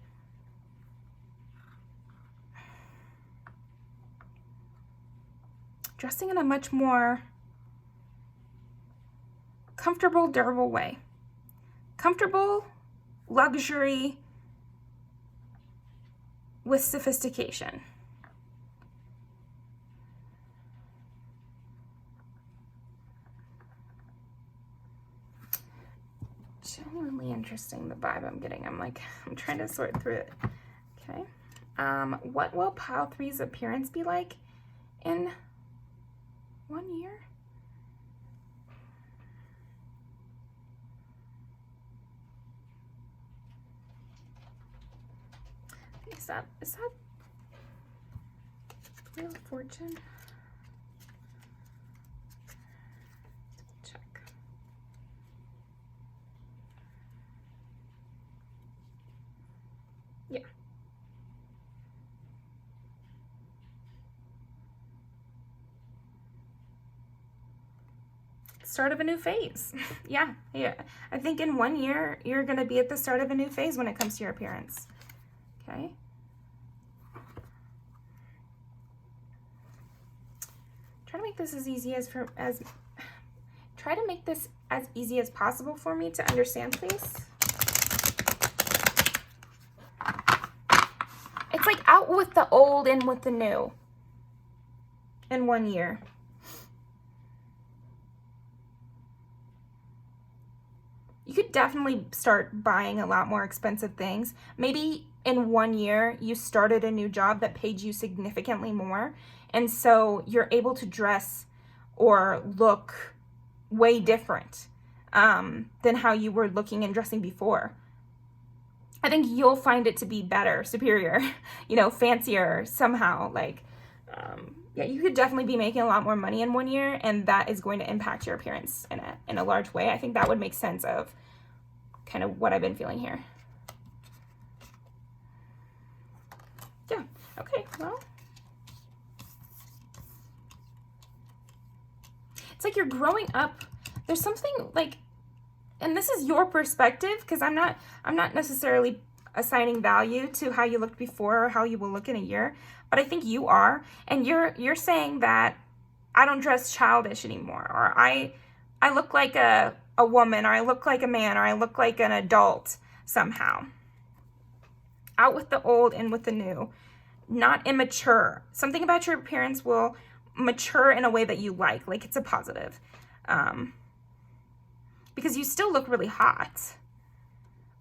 dressing in a much more comfortable, durable way. Comfortable, luxury with sophistication. Genuinely interesting, the vibe I'm getting. I'm trying to sort through it. Okay. What will pile 3's appearance be like in 1 year? Is that Wheel of Fortune? Check. Yeah. Start of a new phase. Yeah. I think in 1 year, you're going to be at the start of a new phase when it comes to your appearance. Okay. Try to make this as easy try to make this as easy as possible for me to understand, please. It's like out with the old, in with the new in 1 year. You could definitely start buying a lot more expensive things. Maybe in 1 year, you started a new job that paid you significantly more. And so you're able to dress or look way different than how you were looking and dressing before. I think you'll find it to be better, superior, you know, fancier somehow. Like, yeah, you could definitely be making a lot more money in 1 year, and that is going to impact your appearance in a large way. I think that would make sense of kind of what I've been feeling here. Yeah, okay, well. It's like you're growing up. There's something like, and this is your perspective, because I'm not necessarily assigning value to how you looked before or how you will look in a year, but I think you are, and you're saying that I don't dress childish anymore, or I look like a woman, or I look like a man, or I look like an adult somehow. Out with the old, in with the new. Not immature. Something about your appearance will mature in a way that you like it's a positive. Because you still look really hot,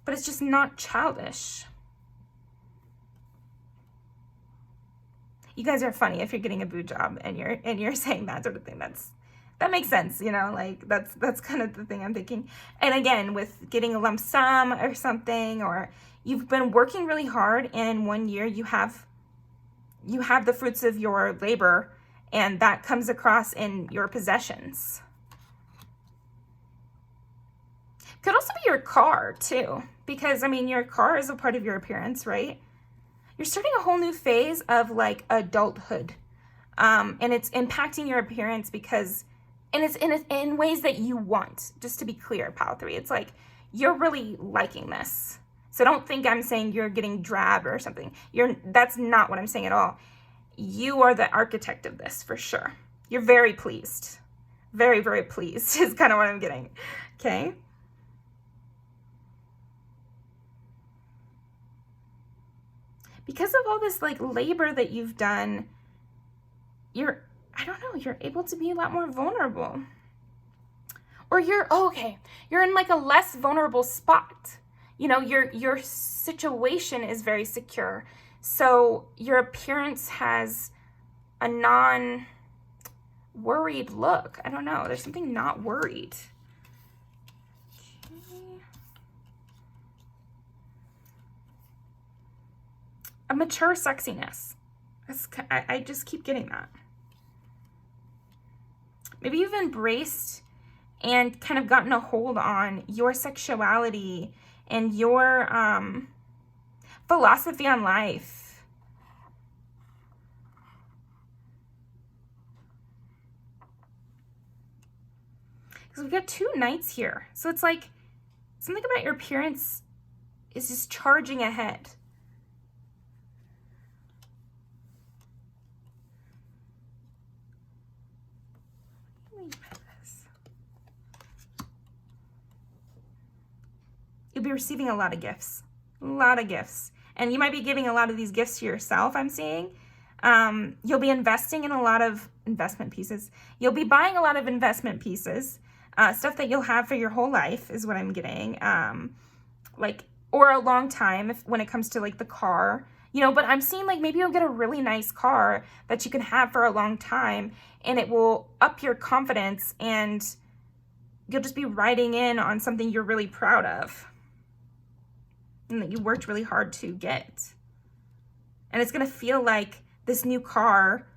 but it's just not childish. You guys are funny if you're getting a boob job and you're saying that sort of thing. That makes sense, you know, like that's kind of the thing I'm thinking. And again, with getting a lump sum or something, or you've been working really hard and in 1 year you have the fruits of your labor, and that comes across in your possessions. Could also be your car too, because I mean, your car is a part of your appearance, right? You're starting a whole new phase of like adulthood, and it's impacting your appearance because, and it's in ways that you want. Just to be clear, Pile 3, it's like you're really liking this. So don't think I'm saying you're getting drab or something. That's not what I'm saying at all. You are the architect of this for sure. You're very pleased. Very, very pleased is kind of what I'm getting. Okay. Because of all this like labor that you've done, you're able to be a lot more vulnerable. Or you're in like a less vulnerable spot. You know, your situation is very secure. So your appearance has a non-worried look. I don't know. There's something not worried. Okay. A mature sexiness. I just keep getting that. Maybe you've embraced and kind of gotten a hold on your sexuality and your philosophy on life. Because we've got 2 knights here. So it's like something about your appearance is just charging ahead. You'll be receiving a lot of gifts. And you might be giving a lot of these gifts to yourself, I'm seeing. You'll be investing in a lot of investment pieces. You'll be buying a lot of investment pieces, stuff that you'll have for your whole life is what I'm getting. Or a long time when it comes to like the car, you know, but I'm seeing like maybe you'll get a really nice car that you can have for a long time, and it will up your confidence, and you'll just be riding in on something you're really proud of and that you worked really hard to get. And it's going to feel like this new car,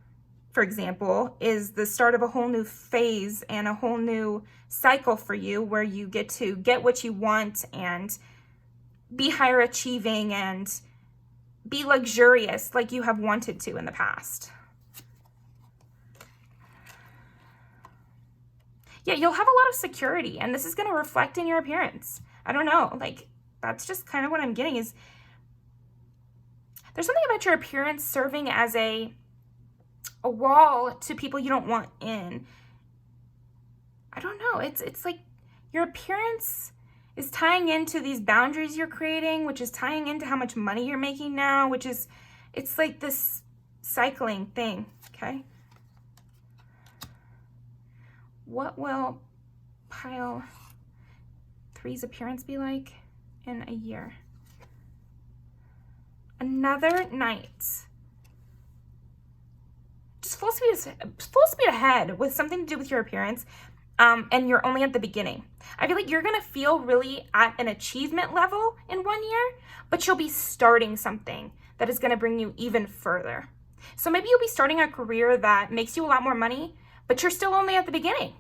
for example, is the start of a whole new phase and a whole new cycle for you, where you get to get what you want and be higher achieving and be luxurious like you have wanted to in the past. Yeah, you'll have a lot of security, and this is going to reflect in your appearance. I don't know, like, that's just kind of what I'm getting is there's something about your appearance serving as a wall to people you don't want in. I don't know. It's like your appearance is tying into these boundaries you're creating, which is tying into how much money you're making now, which is, it's like this cycling thing, okay? What will Pile 3's appearance be like in a year? Another night. Just just full speed ahead with something to do with your appearance. And you're only at the beginning. I feel like you're gonna feel really at an achievement level in 1 year, but you'll be starting something that is gonna bring you even further. So maybe you'll be starting a career that makes you a lot more money, but you're still only at the beginning.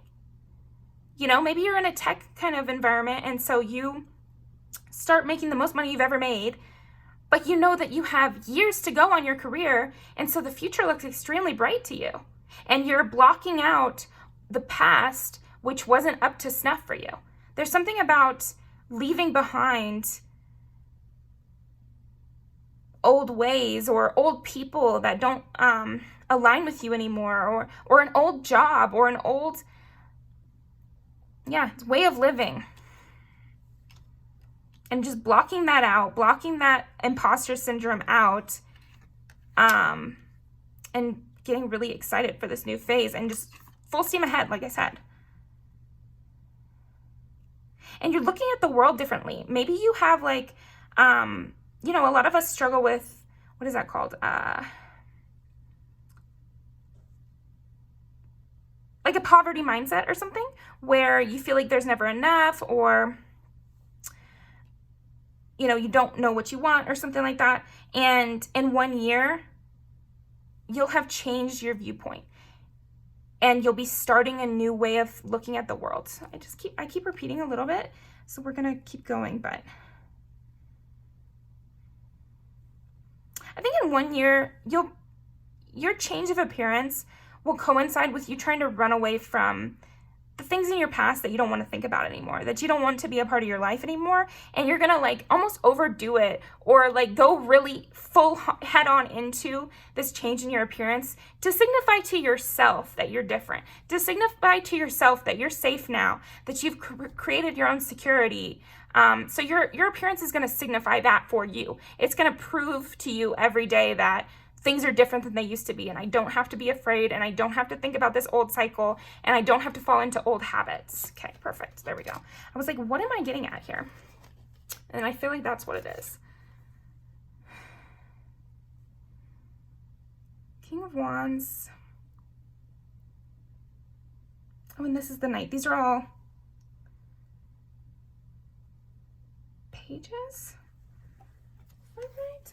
You know, maybe you're in a tech kind of environment, and so you start making the most money you've ever made, but you know that you have years to go on your career, and so the future looks extremely bright to you. And you're blocking out the past, which wasn't up to snuff for you. There's something about leaving behind old ways or old people that don't align with you anymore, or an old job or an old way of living. And just blocking that out, blocking that imposter syndrome out, and getting really excited for this new phase and just full steam ahead, like I said. And you're looking at the world differently. Maybe you have like, you know, a lot of us struggle with, what is that called? Like a poverty mindset or something, where you feel like there's never enough, or, you know, you don't know what you want or something like that. And in 1 year, you'll have changed your viewpoint. And you'll be starting a new way of looking at the world. So I keep repeating a little bit, so we're gonna keep going, but I think in 1 year, your change of appearance will coincide with you trying to run away from the things in your past that you don't want to think about anymore, that you don't want to be a part of your life anymore, and you're gonna like almost overdo it, or like go really full head on into this change in your appearance to signify to yourself that you're different, to signify to yourself that you're safe now, that you've created your own security. So your appearance is gonna signify that for you. It's gonna prove to you every day that things are different than they used to be, and I don't have to be afraid, and I don't have to think about this old cycle, and I don't have to fall into old habits. Okay, perfect. There we go. I was like, what am I getting at here? And I feel like that's what it is. King of Wands. Oh, and this is the Knight. These are all pages. All right.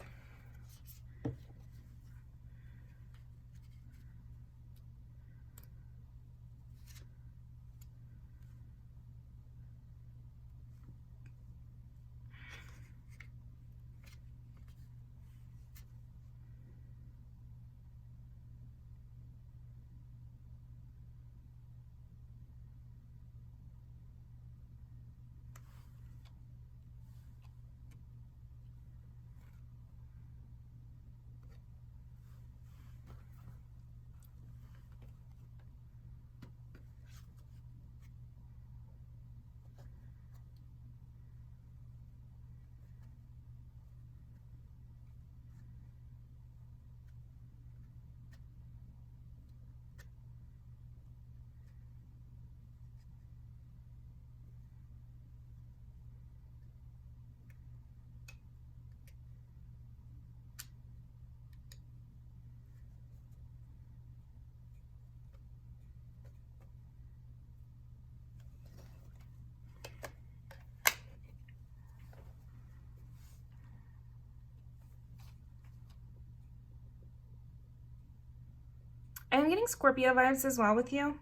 I'm getting Scorpio vibes as well with you.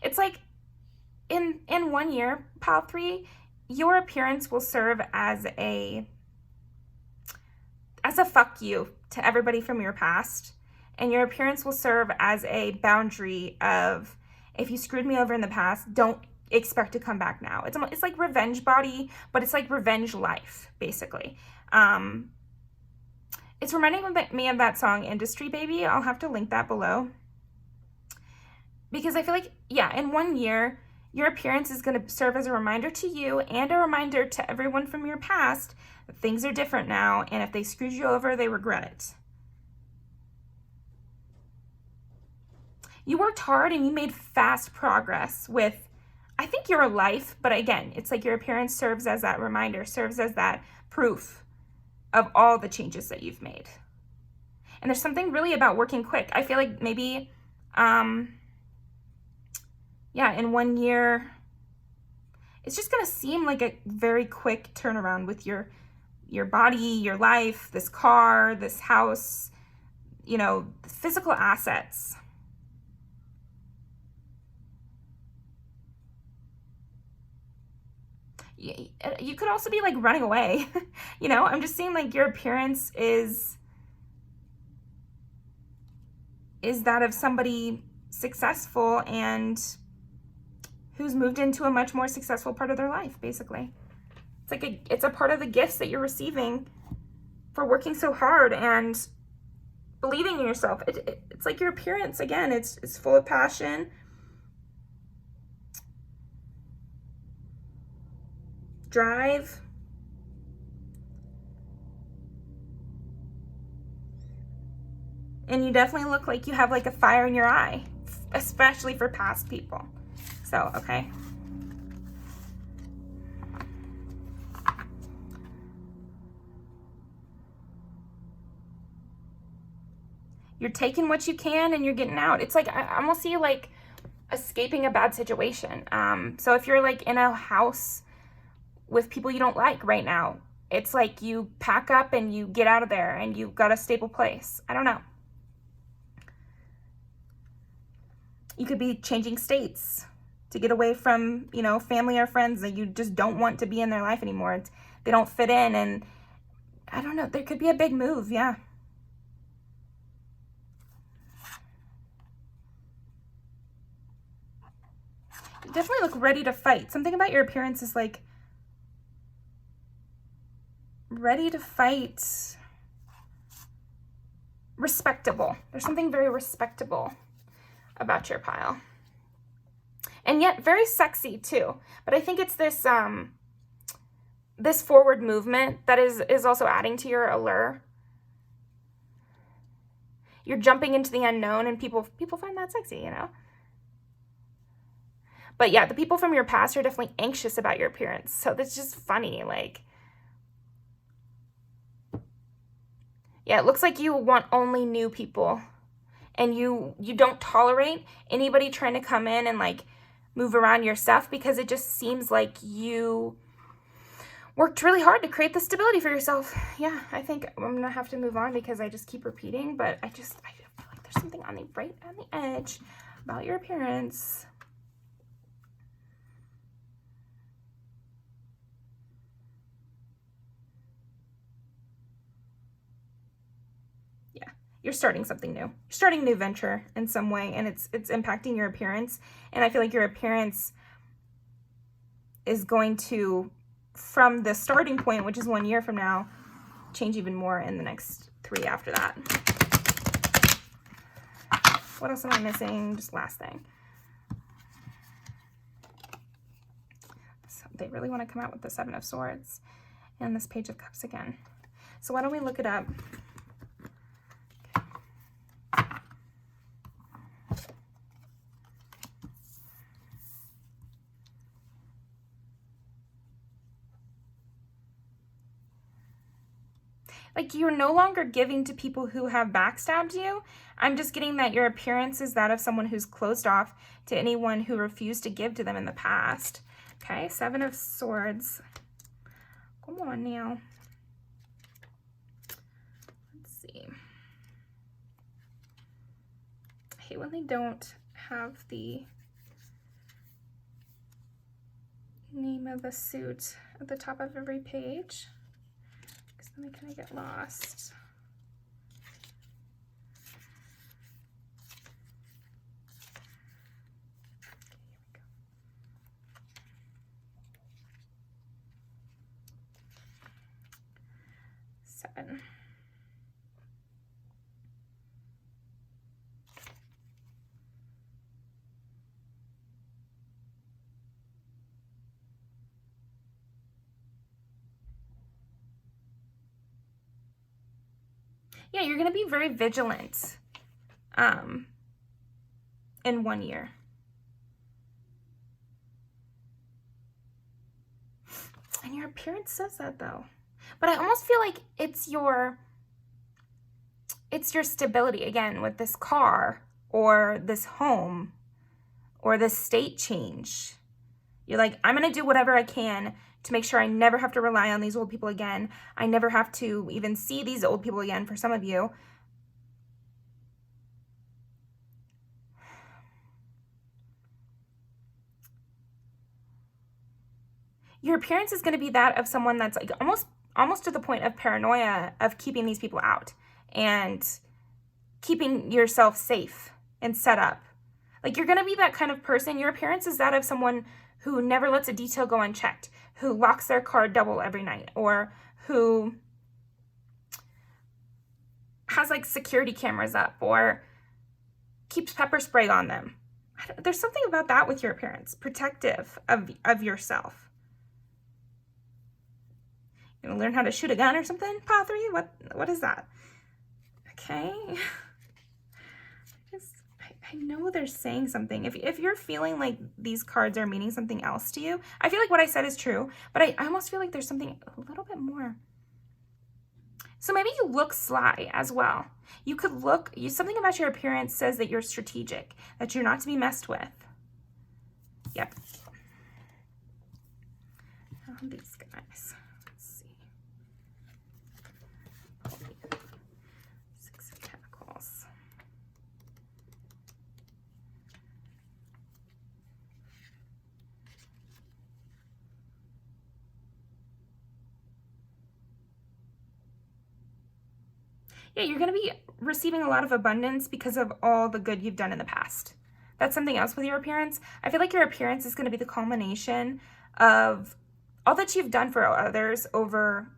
It's like in 1 year, pile 3, your appearance will serve as a fuck you to everybody from your past, and your appearance will serve as a boundary of, if you screwed me over in the past, don't expect to come back now. It's like revenge body, but it's like revenge life, basically. It's reminding me of that song Industry Baby. I'll have to link that below, because I feel like, yeah, in 1 year, your appearance is going to serve as a reminder to you and a reminder to everyone from your past that things are different now, and if they screwed you over, they regret it. You worked hard and you made fast progress with I think your life, but again, it's like your appearance serves as that reminder, serves as that proof of all the changes that you've made. And there's something really about working quick. I feel like maybe, yeah, in 1 year, it's just going to seem like a very quick turnaround with your body, your life, this car, this house, you know, physical assets. You could also be like running away. You know, I'm just seeing like your appearance is that of somebody successful and who's moved into a much more successful part of their life, basically. It's like it's a part of the gifts that you're receiving for working so hard and believing in yourself. It's like your appearance, again, it's full of passion, drive, and you definitely look like you have like a fire in your eye, especially for past people. So, okay. You're taking what you can and you're getting out. It's like, I almost see like escaping a bad situation. So if you're like in a house with people you don't like right now, it's like you pack up and you get out of there and you've got a stable place. I don't know. You could be changing states to get away from, you know, family or friends that you just don't want to be in their life anymore. They don't fit in, and I don't know, there could be a big move, yeah. You definitely look ready to fight. Something about your appearance is like ready to fight, respectable. There's something very respectable about your pile. And yet very sexy too. But I think it's this this forward movement that is also adding to your allure. You're jumping into the unknown, and people find that sexy, you know? But yeah, the people from your past are definitely anxious about your appearance. So that's just funny. Like, yeah, it looks like you want only new people. And you don't tolerate anybody trying to come in and like move around your stuff, because it just seems like you worked really hard to create the stability for yourself. Yeah, I think I'm gonna have to move on because I just keep repeating, but I feel like there's something right on the edge about your appearance. You're starting something new. You're starting a new venture in some way, and it's impacting your appearance. And I feel like your appearance is going to, from the starting point, which is 1 year from now, change even more in the next 3 after that. What else am I missing? Just last thing. So they really want to come out with the 7 of Swords and this Page of Cups again. So why don't we look it up? Like, you're no longer giving to people who have backstabbed you. I'm just getting that your appearance is that of someone who's closed off to anyone who refused to give to them in the past. Okay, 7 of Swords. Come on now. Let's see. I hate when they don't have the name of the suit at the top of every page, because then they kind of get lost. Seven. Yeah, you're going to be very vigilant in 1 year. And your appearance says that though. But I almost feel like it's your stability, again, with this car or this home or this state change. You're like, I'm going to do whatever I can to make sure I never have to rely on these old people again. I never have to even see these old people again for some of you. Your appearance is going to be that of someone that's like almost to the point of paranoia of keeping these people out and keeping yourself safe and set up. Like, you're going to be that kind of person. Your appearance is that of someone who never lets a detail go unchecked, who locks their car double every night, or who has like security cameras up or keeps pepper spray on them. There's something about that with your appearance, protective of yourself. You know, learn how to shoot a gun or something? Pile 3? What is that? Okay. I know they're saying something. If you're feeling like these cards are meaning something else to you, I feel like what I said is true, but I almost feel like there's something a little bit more. So maybe you look sly as well. You could look, something about your appearance says that you're strategic, that you're not to be messed with. Yep. These guys. Let's see. Six of Pentacles. Yeah, you're going to be receiving a lot of abundance because of all the good you've done in the past. That's something else with your appearance. I feel like your appearance is going to be the culmination of all that you've done for others over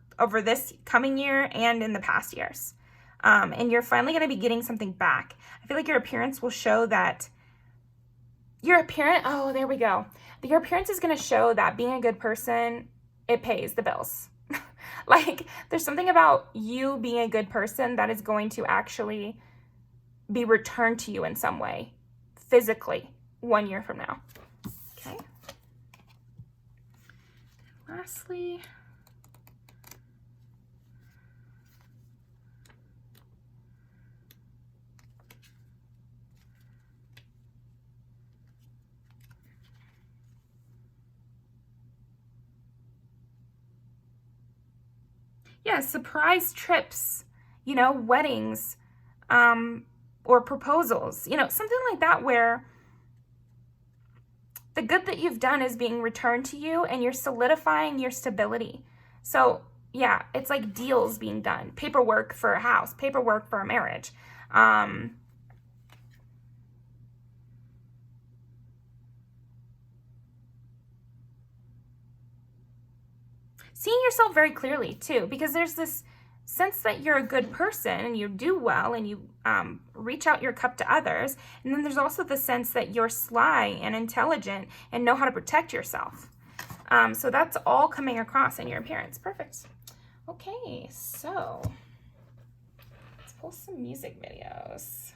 this coming year and in the past years. And you're finally going to be getting something back. I feel like your appearance will show that your appearance, oh, there we go. Your appearance is going to show that being a good person, it pays the bills. Like, there's something about you being a good person that is going to actually be returned to you in some way, physically, 1 year from now. Okay. Lastly, yeah, surprise trips, you know, weddings, or proposals, you know, something like that where the good that you've done is being returned to you and you're solidifying your stability. So yeah, it's like deals being done, paperwork for a house, paperwork for a marriage. Seeing yourself very clearly too, because there's this sense that you're a good person and you do well and you reach out your cup to others. And then there's also the sense that you're sly and intelligent and know how to protect yourself. So that's all coming across in your appearance. Perfect. Okay, so let's pull some music videos.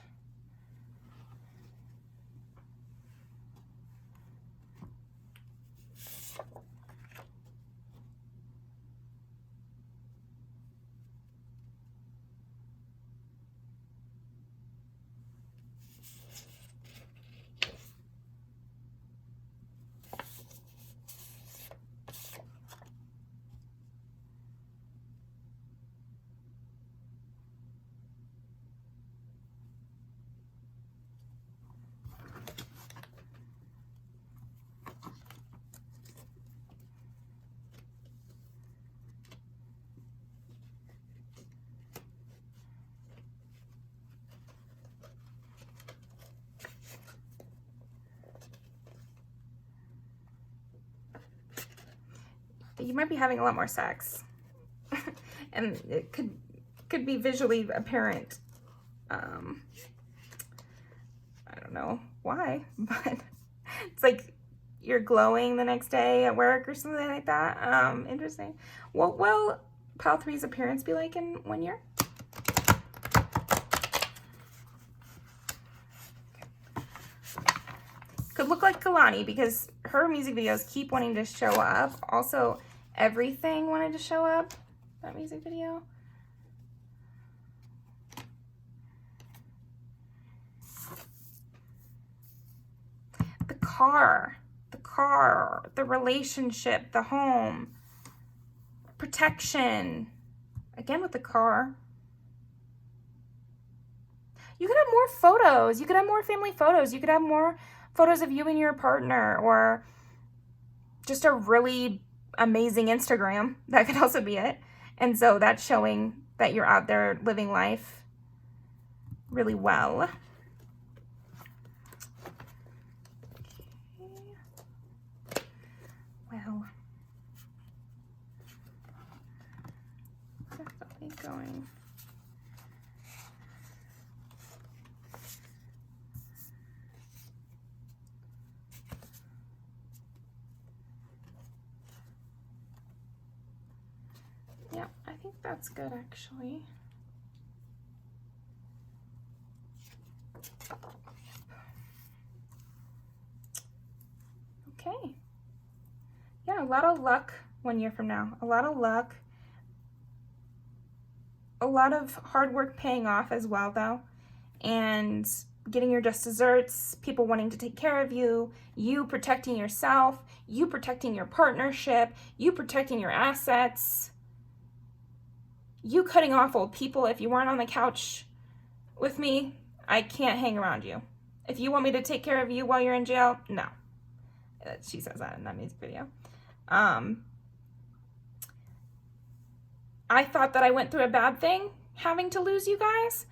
You might be having a lot more sex. And it could be visually apparent. I don't know why, but it's like you're glowing the next day at work or something like that. Interesting. What will Pile 3's appearance be like in 1 year? Could look like Kalani because her music videos keep wanting to show up. Also, everything wanted to show up, that music video. The car, the relationship, the home, protection. Again with the car. You could have more photos. You could have more family photos. You could have more photos of you and your partner, or just a really amazing Instagram. That could also be it. And so that's showing that you're out there living life really well. Well, definitely going. Yeah, I think that's good actually. Okay. Yeah, a lot of luck 1 year from now. A lot of luck. A lot of hard work paying off as well though. And getting your just desserts, people wanting to take care of you, you protecting yourself, you protecting your partnership, you protecting your assets, you cutting off old people. If you weren't on the couch with me, I can't hang around you. If you want me to take care of you while you're in jail, no. She says that in that music video. I thought that I went through a bad thing having to lose you guys,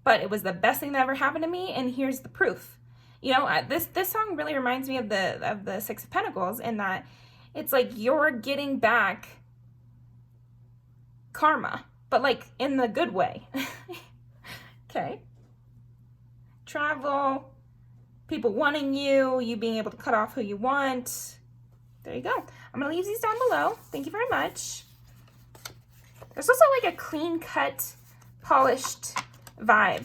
but it was the best thing that ever happened to me, and here's the proof. You know, this song really reminds me of the Six of Pentacles, in that it's like you're getting back karma, but like in the good way. Okay. Travel, people wanting you, you being able to cut off who you want. There you go. I'm going to leave these down below. Thank you very much. There's also like a clean cut, polished vibe.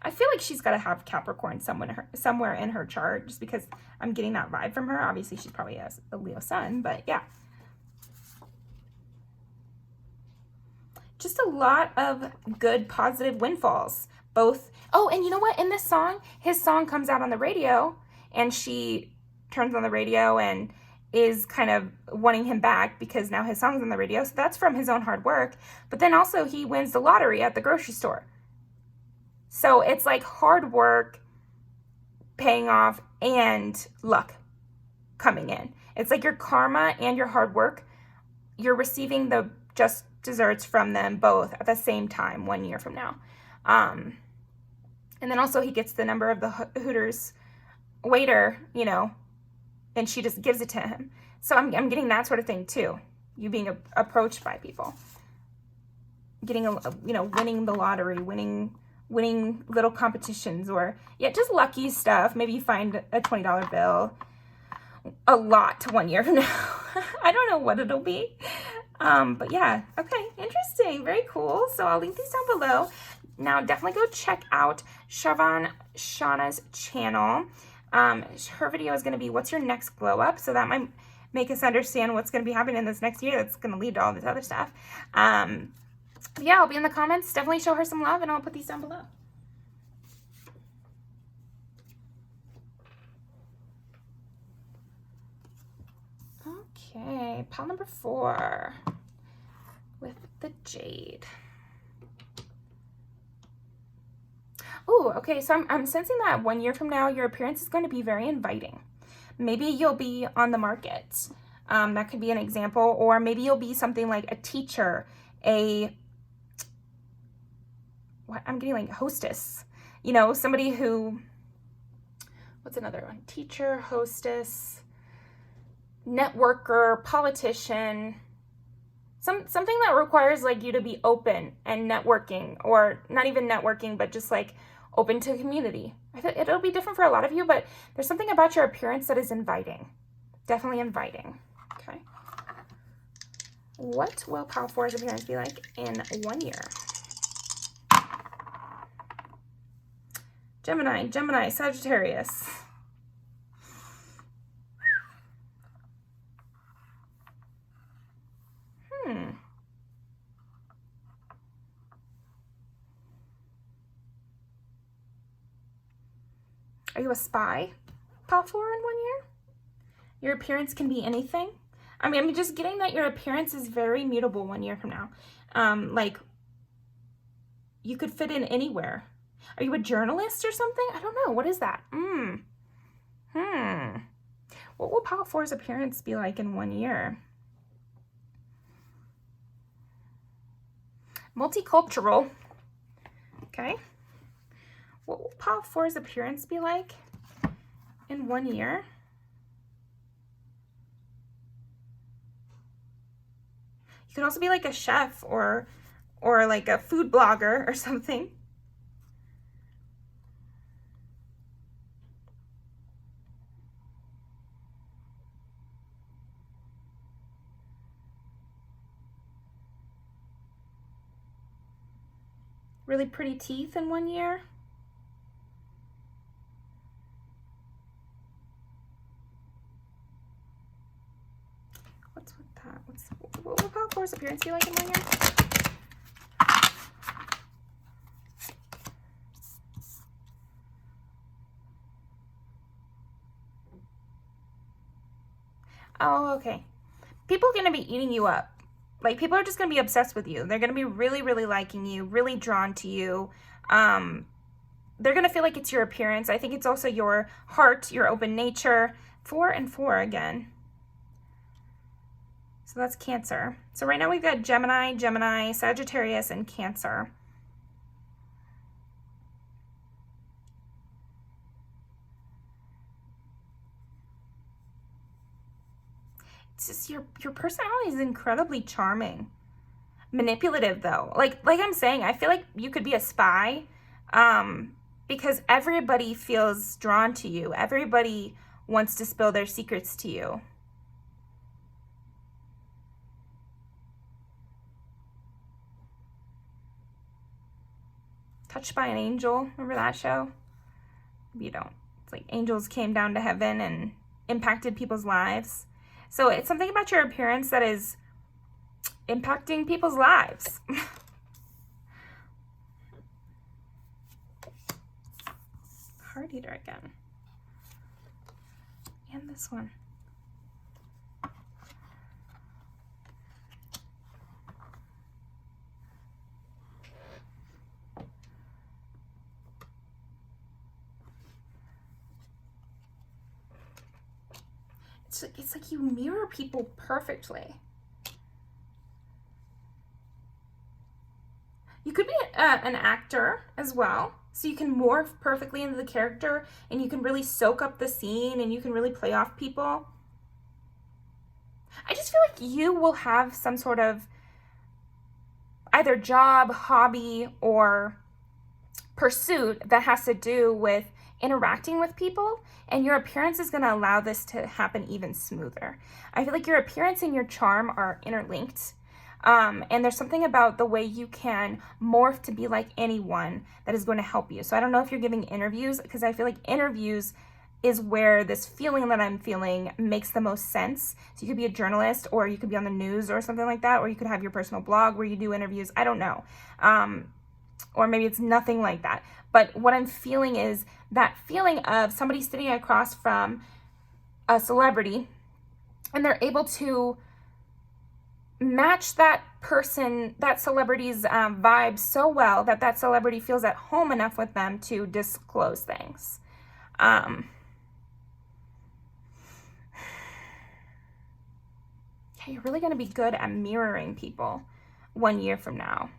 I feel like she's got to have Capricorn somewhere in her chart, just because I'm getting that vibe from her. Obviously, she's probably a Leo sun, but yeah. Just a lot of good, positive windfalls. Both. Oh, and you know what? In this song, his song comes out on the radio, and she turns on the radio and is kind of wanting him back because now his song's on the radio. So that's from his own hard work. But then also he wins the lottery at the grocery store. So it's like hard work paying off and luck coming in. It's like your karma and your hard work. You're receiving the just desserts from them both at the same time 1 year from now. And then also he gets the number of the Hooters waiter, you know, and she just gives it to him. So I'm getting that sort of thing too. You being approached by people, getting winning the lottery, winning little competitions, or just lucky stuff. Maybe you find a $20 bill. A lot 1 year from now. I don't know what it'll be. But yeah, okay, interesting, very cool. So I'll link these down below. Now definitely go check out Shauna's channel. Her video is going to be what's your next glow up, so that might make us understand what's going to be happening in this next year that's going to lead to all this other stuff. Yeah, I'll be in the comments. Definitely show her some love, and I'll put these down below. Okay, pile number 4 with the jade. Oh, okay, so I'm sensing that 1 year from now, your appearance is going to be very inviting. Maybe you'll be on the market. That could be an example. Or maybe you'll be something like a teacher, I'm getting like hostess. You know, somebody who, what's another one? Teacher, hostess, networker, politician. Something that requires like you to be open and networking, or not even networking, but just like open to community. I think it'll be different for a lot of you, but there's something about your appearance that is inviting. Definitely inviting. Okay. What will pile 4's appearance be like in 1 year? Gemini, Sagittarius. Are you a spy, pile 4 in 1 year? Your appearance can be anything. I mean, I'm just getting that your appearance is very mutable 1 year from now. Like, you could fit in anywhere. Are you a journalist or something? I don't know. What is that? What will pile 4's appearance be like in 1 year? Multicultural. Okay. What will pile 4's appearance be like in 1 year? You could also be like a chef or like a food blogger or something. Really pretty teeth in 1 year. What's with that? What will pile 4's appearance be like in 1 year? Oh, okay. People are going to be eating you up. Like, people are just going to be obsessed with you. They're going to be really, really liking you, really drawn to you. They're going to feel like it's your appearance. I think it's also your heart, your open nature. 4 and 4 again. So that's Cancer. So right now we've got Gemini, Sagittarius, and Cancer. It's just your personality is incredibly charming. Manipulative though. Like I'm saying, I feel like you could be a spy because everybody feels drawn to you. Everybody wants to spill their secrets to you. Touched by an Angel. Remember that show? Maybe you don't. It's like angels came down to heaven and impacted people's lives. So it's something about your appearance that is impacting people's lives. Heart Eater again. And this one. It's like you mirror people perfectly. You could be an actor as well, so you can morph perfectly into the character and you can really soak up the scene and you can really play off people. I just feel like you will have some sort of either job, hobby, or pursuit that has to do with interacting with people, and your appearance is going to allow this to happen even smoother. I feel like your appearance and your charm are interlinked, and there's something about the way you can morph to be like anyone that is going to help you. So I don't know if you're giving interviews, because I feel like interviews is where this feeling that I'm feeling makes the most sense. So you could be a journalist, or you could be on the news or something like that, or you could have your personal blog where you do interviews. I don't know. Or maybe it's nothing like that. But what I'm feeling is that feeling of somebody sitting across from a celebrity and they're able to match that person, that celebrity's vibe so well that that celebrity feels at home enough with them to disclose things. Yeah, you're really going to be good at mirroring people 1 year from now.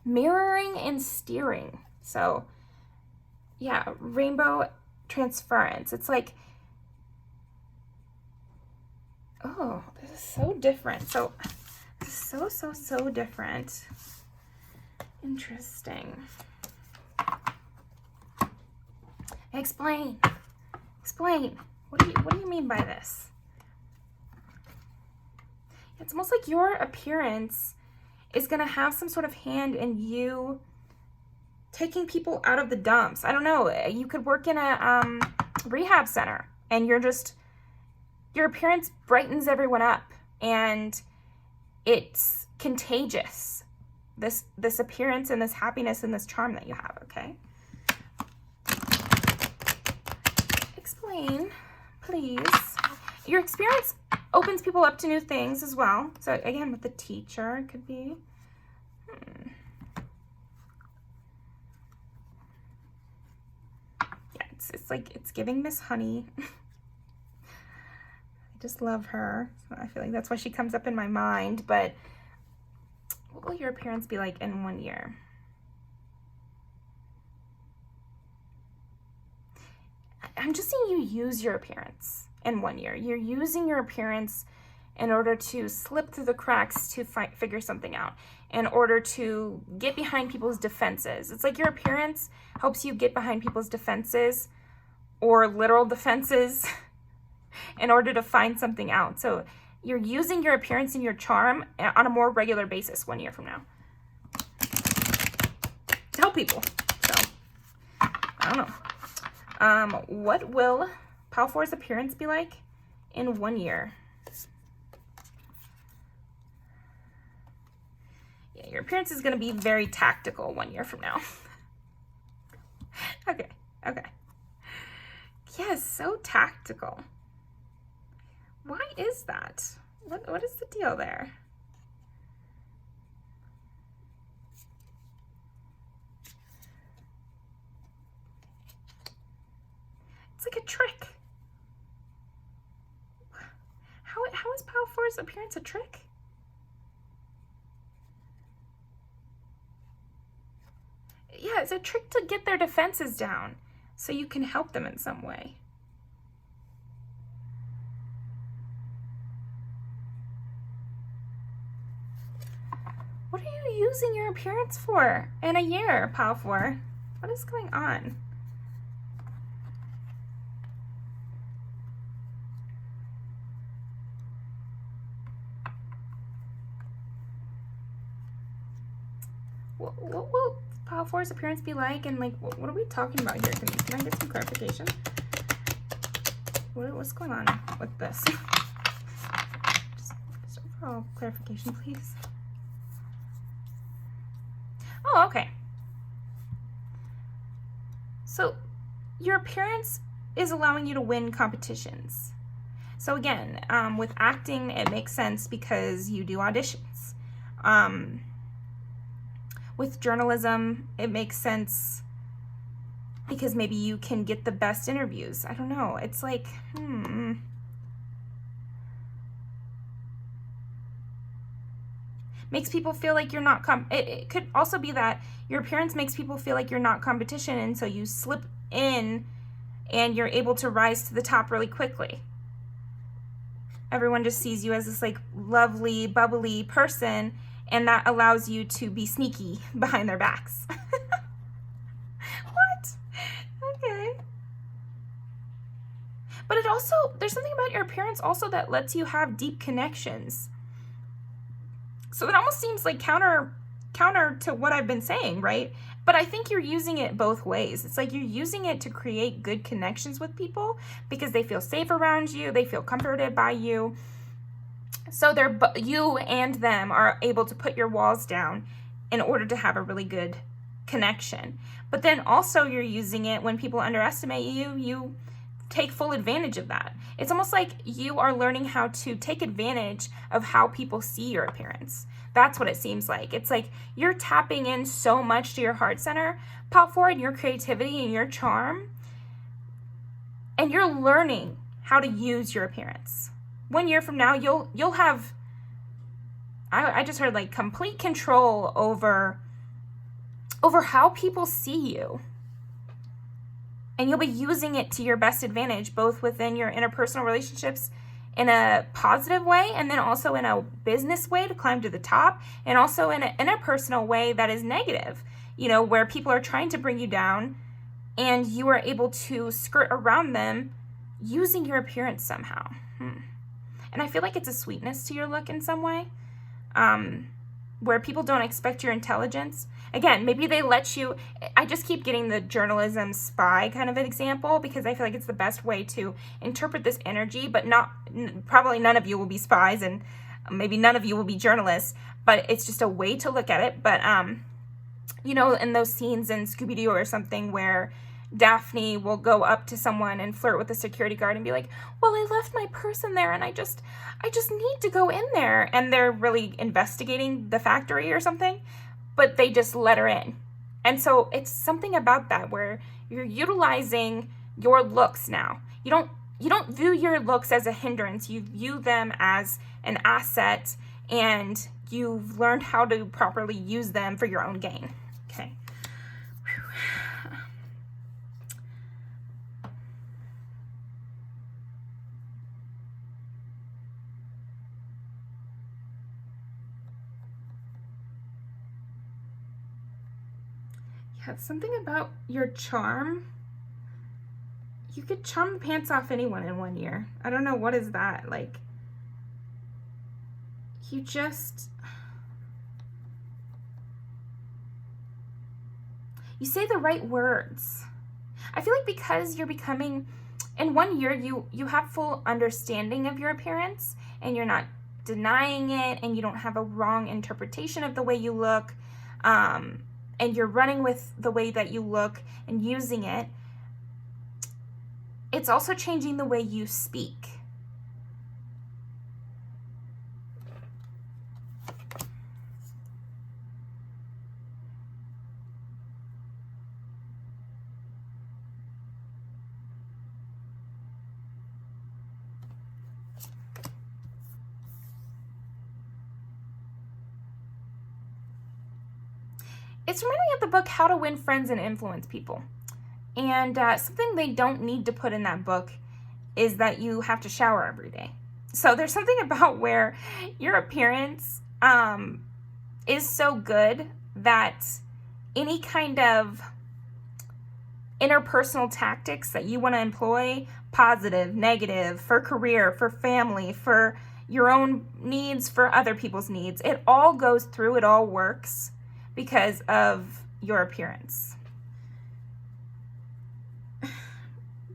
Mirroring and steering. So yeah, rainbow transference. It's like, oh, this is so different. So so different. Interesting. Explain. What do you mean by this? It's almost like your appearance is going to have some sort of hand in you taking people out of the dumps. I don't know. You could work in a rehab center and your appearance brightens everyone up and it's contagious. This appearance and this happiness and this charm that you have, okay? explain, please. Your experience opens people up to new things as well. So again, with the teacher, it could be. Yeah, it's like, it's giving Miss Honey. I just love her. So I feel like that's why she comes up in my mind. But what will your appearance be like in 1 year? I'm just seeing you use your appearance in 1 year. You're using your appearance in order to slip through the cracks to figure something out, in order to get behind people's defenses. It's like your appearance helps you get behind people's defenses or literal defenses in order to find something out. So you're using your appearance and your charm on a more regular basis 1 year from now to help people. So I don't know. What will Pile 4's appearance be like in 1 year? Yeah, your appearance is going to be very tactical 1 year from now. Okay. Yes, so tactical. Why is that? What is the deal there? It's like a trick. How is Pile 4's appearance a trick? Yeah, it's a trick to get their defenses down so you can help them in some way. What are you using your appearance for in a year, Pile 4? What is going on? What will Pile 4's appearance be like? And like, what are we talking about here? Can I get some clarification? What's going on with this? Just overall clarification, please. Oh, okay. So your appearance is allowing you to win competitions. So again, with acting, it makes sense because you do auditions. With journalism, it makes sense because maybe you can get the best interviews. I don't know. It's like, makes people feel like you're not it could also be that your appearance makes people feel like you're not competition, and so you slip in and you're able to rise to the top really quickly. Everyone just sees you as this like lovely, bubbly person, and that allows you to be sneaky behind their backs. What? Okay. But it also, there's something about your appearance also that lets you have deep connections. So it almost seems like counter to what I've been saying, right? But I think you're using it both ways. It's like you're using it to create good connections with people because they feel safe around you, they feel comforted by you. So you and them are able to put your walls down in order to have a really good connection. But then also you're using it when people underestimate you, you take full advantage of that. It's almost like you are learning how to take advantage of how people see your appearance. That's what it seems like. It's like you're tapping in so much to your heart center, Pile 4, and your creativity and your charm, and you're learning how to use your appearance. 1 year from now, you'll have, I just heard like complete control over how people see you. And you'll be using it to your best advantage, both within your interpersonal relationships in a positive way, and then also in a business way to climb to the top, and also in an interpersonal way that is negative, where people are trying to bring you down and you are able to skirt around them using your appearance somehow. And I feel like it's a sweetness to your look in some way, where people don't expect your intelligence. Again, maybe they let you, I just keep getting the journalism spy kind of an example because I feel like it's the best way to interpret this energy, but probably none of you will be spies and maybe none of you will be journalists, but it's just a way to look at it. But, in those scenes in Scooby-Doo or something where Daphne will go up to someone and flirt with the security guard and be like, well, I left my purse in there and I just need to go in there. And they're really investigating the factory or something, but they just let her in. And so it's something about that where you're utilizing your looks now. You don't view your looks as a hindrance. You view them as an asset, and you've learned how to properly use them for your own gain. Okay. Yeah, something about your charm. You could charm the pants off anyone in 1 year. I don't know, what is that? Like, you say the right words. I feel like because you're becoming, in 1 year, you have full understanding of your appearance, and you're not denying it, and you don't have a wrong interpretation of the way you look, and you're running with the way that you look and using it. It's also changing the way you speak. It's reminding me of the book How to Win Friends and Influence People. And something they don't need to put in that book is that you have to shower every day. So there's something about where your appearance is so good that any kind of interpersonal tactics that you want to employ, positive, negative, for career, for family, for your own needs, for other people's needs, it all goes through, it all works because of your appearance.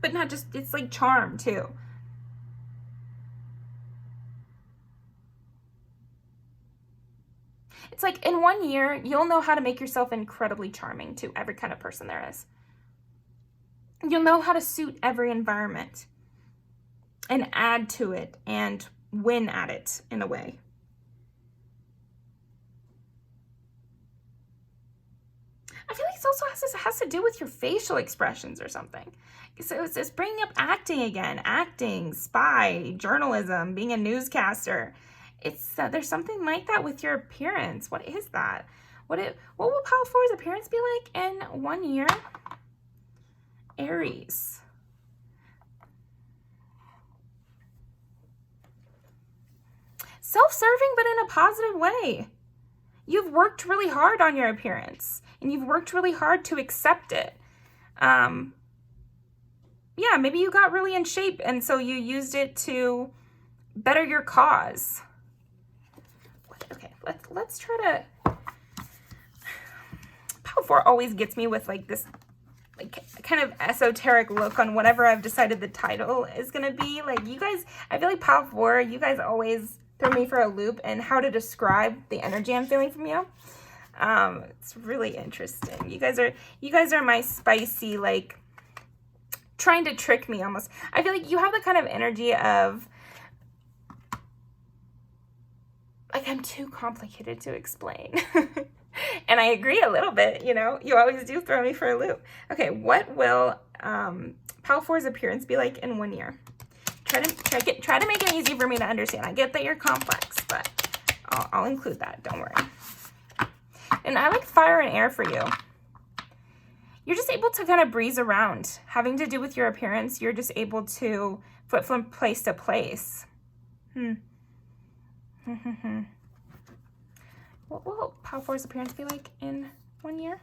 But not just, it's like charm too. It's like in 1 year, you'll know how to make yourself incredibly charming to every kind of person there is. You'll know how to suit every environment and add to it and win at it in a way. I feel like it also has to do with your facial expressions or something. So it's bringing up acting again, acting, spy, journalism, being a newscaster. There's something like that with your appearance. What is that? What will Pile 4's appearance be like in 1 year? Aries. Self-serving, but in a positive way. You've worked really hard on your appearance, and you've worked really hard to accept it. Yeah, maybe you got really in shape, and so you used it to better your cause. Okay, let's try to... Pile 4 always gets me with like this like kind of esoteric look on whatever I've decided the title is going to be. Like, you guys, I feel like Pile 4, you guys always throw me for a loop and how to describe the energy I'm feeling from you. It's really interesting. You guys are my spicy, like, trying to trick me almost. I feel like you have the kind of energy of, like, I'm too complicated to explain. And I agree a little bit, you know. You always do throw me for a loop. Okay, what will Pile 4's appearance be like in 1 year? Try to make it easy for me to understand. I get that you're complex, but I'll include that. Don't worry. And I like fire and air for you. You're just able to kind of breeze around. Having to do with your appearance, you're just able to flip from place to place. What will Pile 4's appearance be like in 1 year?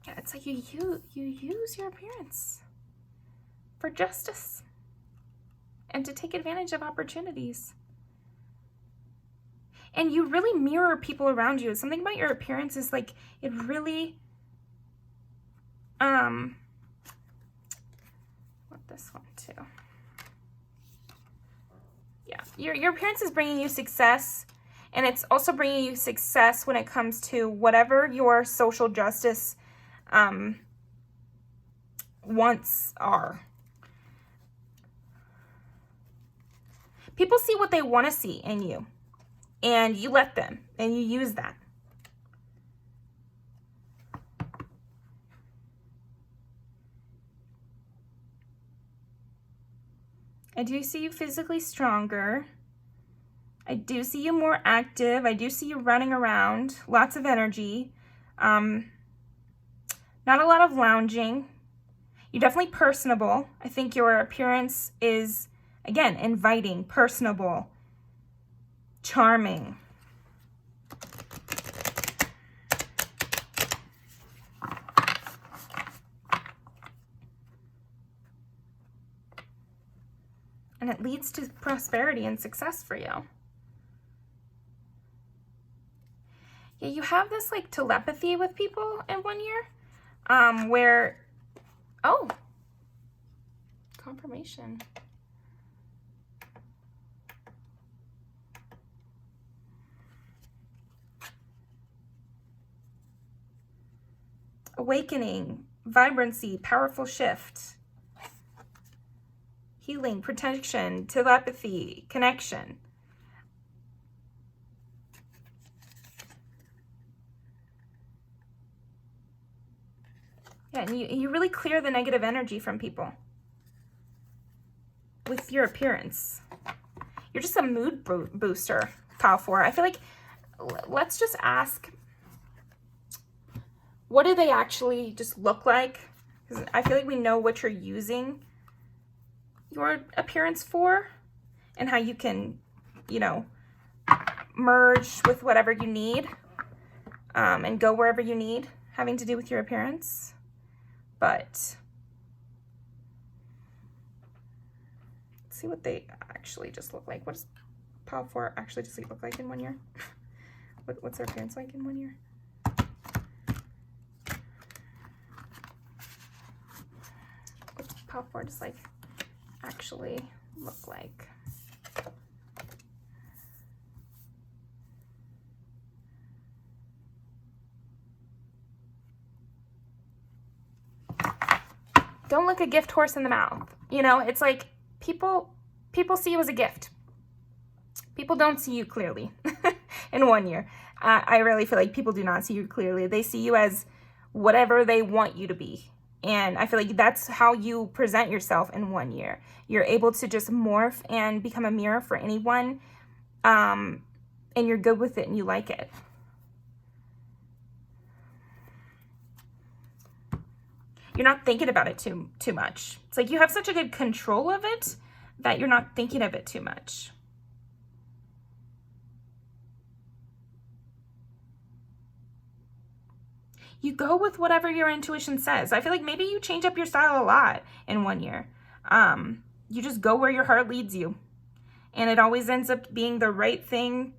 Yeah, it's like you use your appearance for justice and to take advantage of opportunities. And you really mirror people around you. Something about your appearance is like, it really, want this one too. Yeah, your appearance is bringing you success. And it's also bringing you success when it comes to whatever your social justice wants are. People see what they want to see in you, and you let them, and you use that. I do see you physically stronger. I do see you more active. I do see you running around, lots of energy. Not a lot of lounging. You're definitely personable. I think your appearance is, again, inviting, personable, charming. And it leads to prosperity and success for you. Yeah, you have this like telepathy with people in 1 year, where, oh, confirmation. Awakening, vibrancy, powerful shift, healing, protection, telepathy, connection. Yeah, and you really clear the negative energy from people with your appearance. You're just a mood booster, Pile 4. I feel like, let's just ask, what do they actually just look like? Because I feel like we know what you're using your appearance for and how you can, you know, merge with whatever you need and go wherever you need having to do with your appearance. But let's see what they actually just look like. What does Pile 4 actually just look like in 1 year? What's their appearance like in 1 year? What's Pile 4 just like actually look like? Don't look a gift horse in the mouth. You know, it's like people see you as a gift. People don't see you clearly in 1 year. I really feel like people do not see you clearly. They see you as whatever they want you to be. And I feel like that's how you present yourself in 1 year. You're able to just morph and become a mirror for anyone. And you're good with it and you like it. You're not thinking about it too much. It's like you have such a good control of it that you're not thinking of it too much. You go with whatever your intuition says. I feel like maybe you change up your style a lot in 1 year. You just go where your heart leads you. And it always ends up being the right thing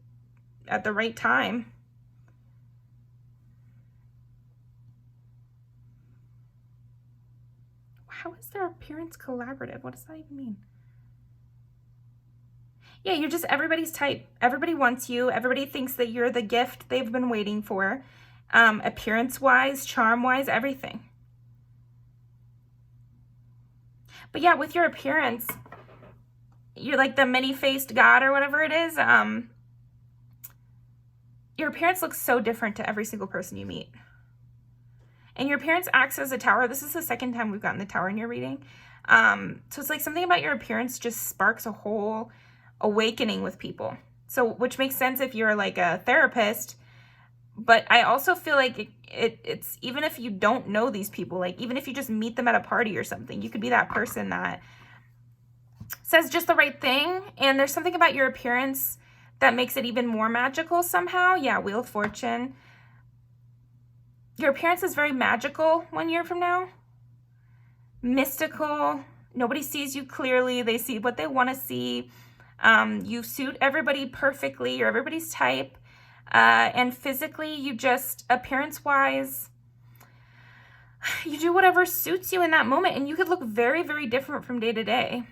at the right time. How is their appearance collaborative? What does that even mean? Yeah, you're just everybody's type. Everybody wants you. Everybody thinks that you're the gift they've been waiting for. Appearance-wise, charm-wise, everything. But yeah, with your appearance, you're like the many-faced god or whatever it is. Your appearance looks so different to every single person you meet. And your appearance acts as a tower. This is the second time we've gotten the tower in your reading. So it's like something about your appearance just sparks a whole awakening with people. So, which makes sense if you're like a therapist. But I also feel like it's even if you don't know these people, like even if you just meet them at a party or something, you could be that person that says just the right thing. And there's something about your appearance that makes it even more magical somehow. Yeah, Wheel of Fortune. Your appearance is very magical 1 year from now. Mystical. Nobody sees you clearly. They see what they want to see. You suit everybody perfectly. You're everybody's type. And physically, you just, appearance-wise, you do whatever suits you in that moment. And you could look very, very different from day to day.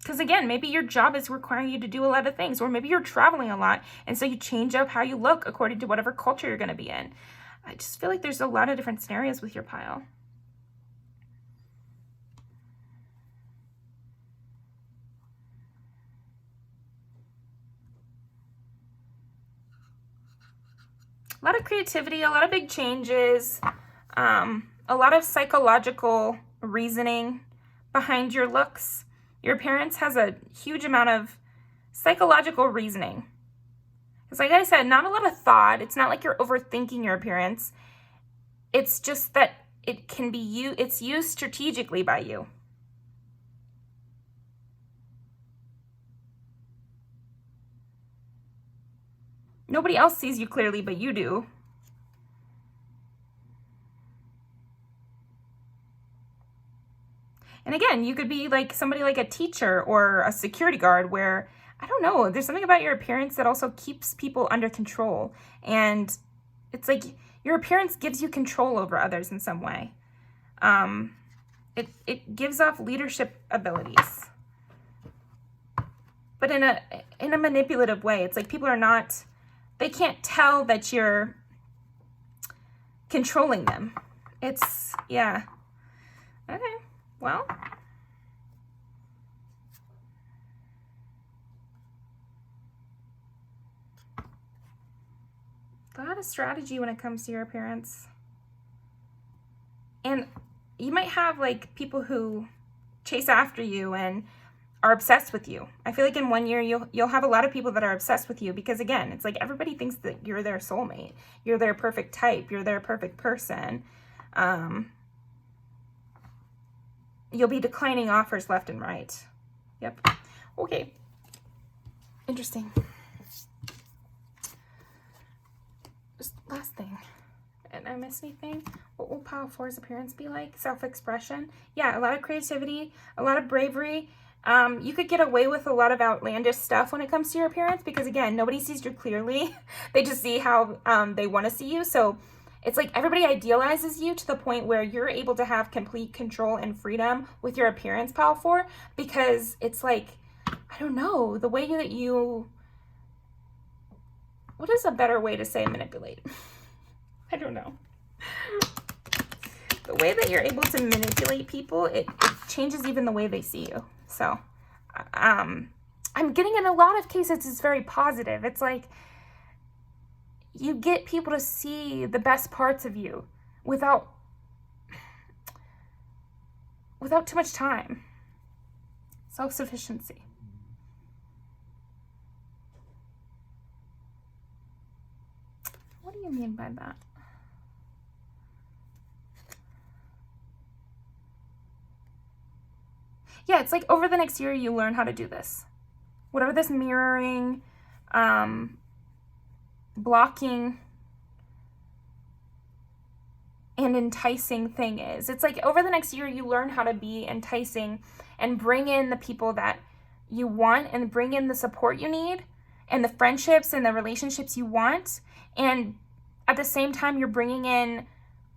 Because again, maybe your job is requiring you to do a lot of things, or maybe you're traveling a lot, and so you change up how you look according to whatever culture you're going to be in. I just feel like there's a lot of different scenarios with your pile. A lot of creativity, a lot of big changes, a lot of psychological reasoning behind your looks. Your appearance has a huge amount of psychological reasoning. It's like I said, not a lot of thought. It's not like you're overthinking your appearance. It's just that it can be it's used strategically by you. Nobody else sees you clearly, but you do. And again, you could be like somebody like a teacher or a security guard where, I don't know, there's something about your appearance that also keeps people under control. And it's like your appearance gives you control over others in some way. It gives off leadership abilities. But in a manipulative way. It's like people are not, they can't tell that you're controlling them. It's, yeah. Okay. Well, a lot of strategy when it comes to your appearance. And you might have like people who chase after you and are obsessed with you. I feel like in 1 year you'll have a lot of people that are obsessed with you because again, it's like everybody thinks that you're their soulmate. You're their perfect type. You're their perfect person. You'll be declining offers left and right. Yep. Okay. Interesting. Just last thing. Did I miss anything? What will pile 4's appearance be like? Self-expression. Yeah, a lot of creativity, a lot of bravery. You could get away with a lot of outlandish stuff when it comes to your appearance because, again, nobody sees you clearly. They just see how they want to see you. So it's like everybody idealizes you to the point where you're able to have complete control and freedom with your appearance, pile 4, because it's like, I don't know, the way that you, what is a better way to say manipulate? I don't know. The way that you're able to manipulate people, it changes even the way they see you. So, I'm getting in a lot of cases, it's very positive. It's like, you get people to see the best parts of you without too much time. Self-sufficiency. What do you mean by that? Yeah, it's like over the next year you learn how to do this. Whatever this mirroring, blocking and enticing thing is. It's like over the next year you learn how to be enticing and bring in the people that you want and bring in the support you need and the friendships and the relationships you want. And at the same time you're bringing in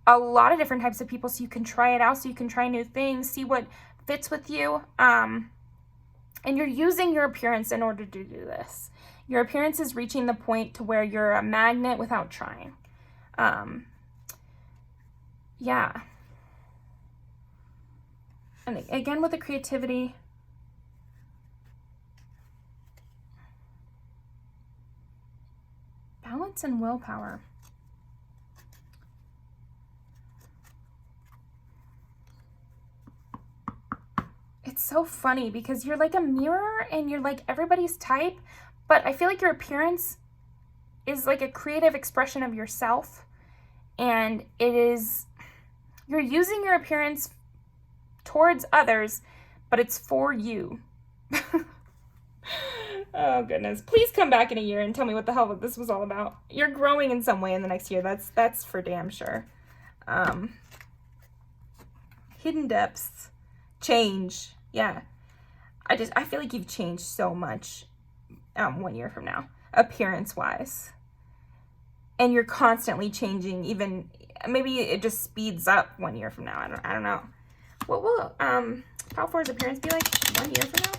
a lot of different types of people so you can try it out, so you can try new things, see what fits with you. And you're using your appearance in order to do this. Your appearance is reaching the point to where you're a magnet without trying. Yeah. And again, with the creativity, balance and willpower. It's so funny because you're like a mirror and you're like everybody's type, but I feel like your appearance is like a creative expression of yourself, and it is, you're using your appearance towards others, but it's for you. Oh goodness. Please come back in a year and tell me what the hell this was all about. You're growing in some way in the next year. That's for damn sure. Hidden depths. Change. Yeah. I feel like you've changed so much 1 year from now, appearance wise. And you're constantly changing, even maybe it just speeds up 1 year from now. I don't know. What will pile 4's appearance be like 1 year from now?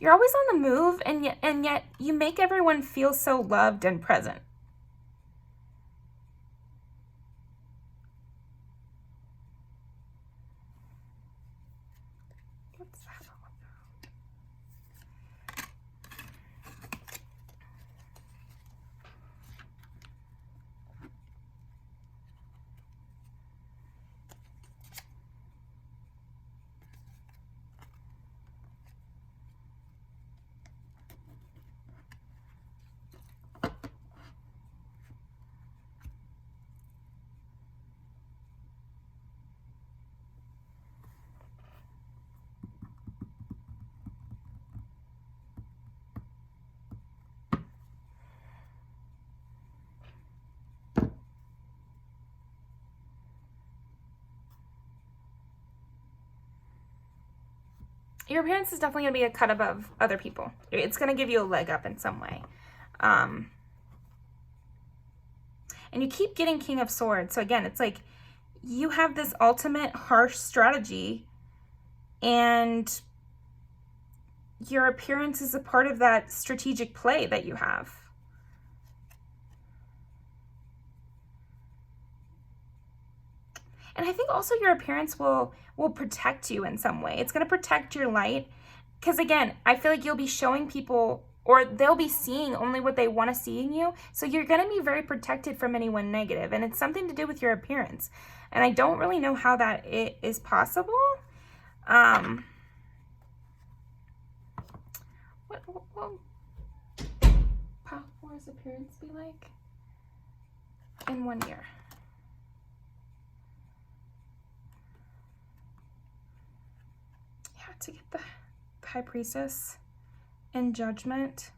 You're always on the move, and yet you make everyone feel so loved and present. What's that all about? Your appearance is definitely going to be a cut above other people. It's going to give you a leg up in some way. And you keep getting King of Swords. So again, it's like you have this ultimate harsh strategy, and your appearance is a part of that strategic play that you have. And I think also your appearance will protect you in some way. It's going to protect your light. Because again, I feel like you'll be showing people, or they'll be seeing only what they want to see in you. So you're going to be very protected from anyone negative. And it's something to do with your appearance. And I don't really know how that is possible. What will his appearance be like in 1 year? To get the High Priestess and Judgment,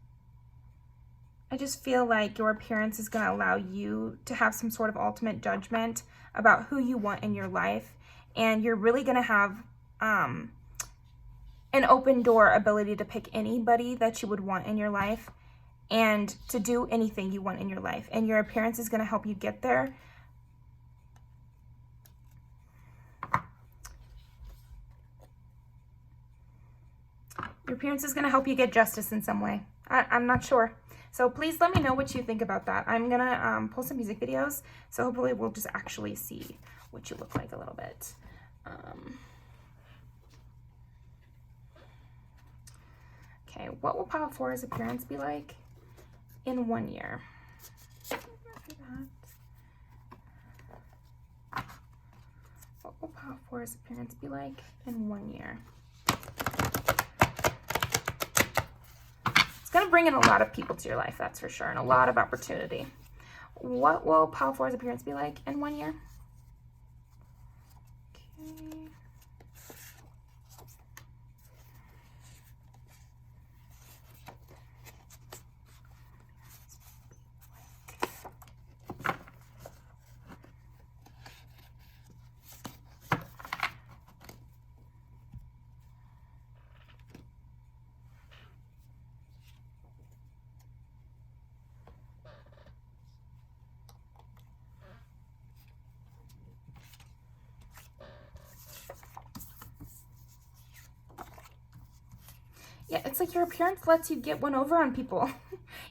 I just feel like your appearance is going to allow you to have some sort of ultimate judgment about who you want in your life, and you're really going to have an open door ability to pick anybody that you would want in your life and to do anything you want in your life, and your appearance is going to help you get there. Your appearance is going to help you get justice in some way. I'm not sure. So please let me know what you think about that. I'm going to pull some music videos, so hopefully we'll just actually see what you look like a little bit. Okay, what will Pile 4's appearance be like in 1 year? What will Pile 4's appearance be like in 1 year? It's going to bring in a lot of people to your life, that's for sure, and a lot of opportunity. What will Pile 4's appearance be like in 1 year? Okay. Yeah, it's like your appearance lets you get one over on people.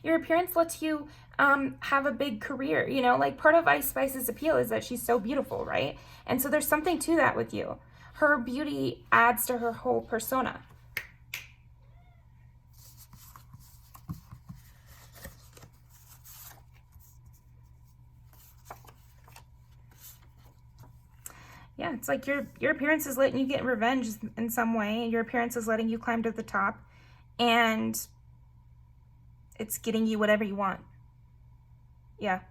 Your appearance lets you have a big career, you know, like part of Ice Spice's appeal is that she's so beautiful, right? And so there's something to that with you. Her beauty adds to her whole persona. Yeah, it's like your appearance is letting you get revenge in some way. Your appearance is letting you climb to the top, and it's getting you whatever you want. Yeah,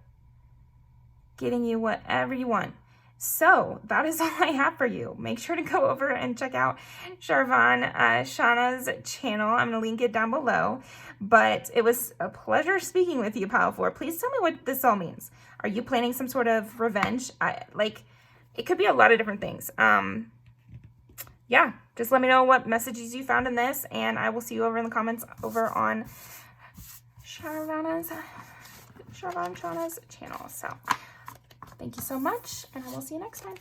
getting you whatever you want. So that is all I have for you. Make sure to go over and check out Shauna's channel. I'm going to link it down below. But it was a pleasure speaking with you, Pile 4. Please tell me what this all means. Are you planning some sort of revenge? It could be a lot of different things. Yeah, just let me know what messages you found in this, and I will see you over in the comments over on Shauna's channel. So thank you so much, and I will see you next time.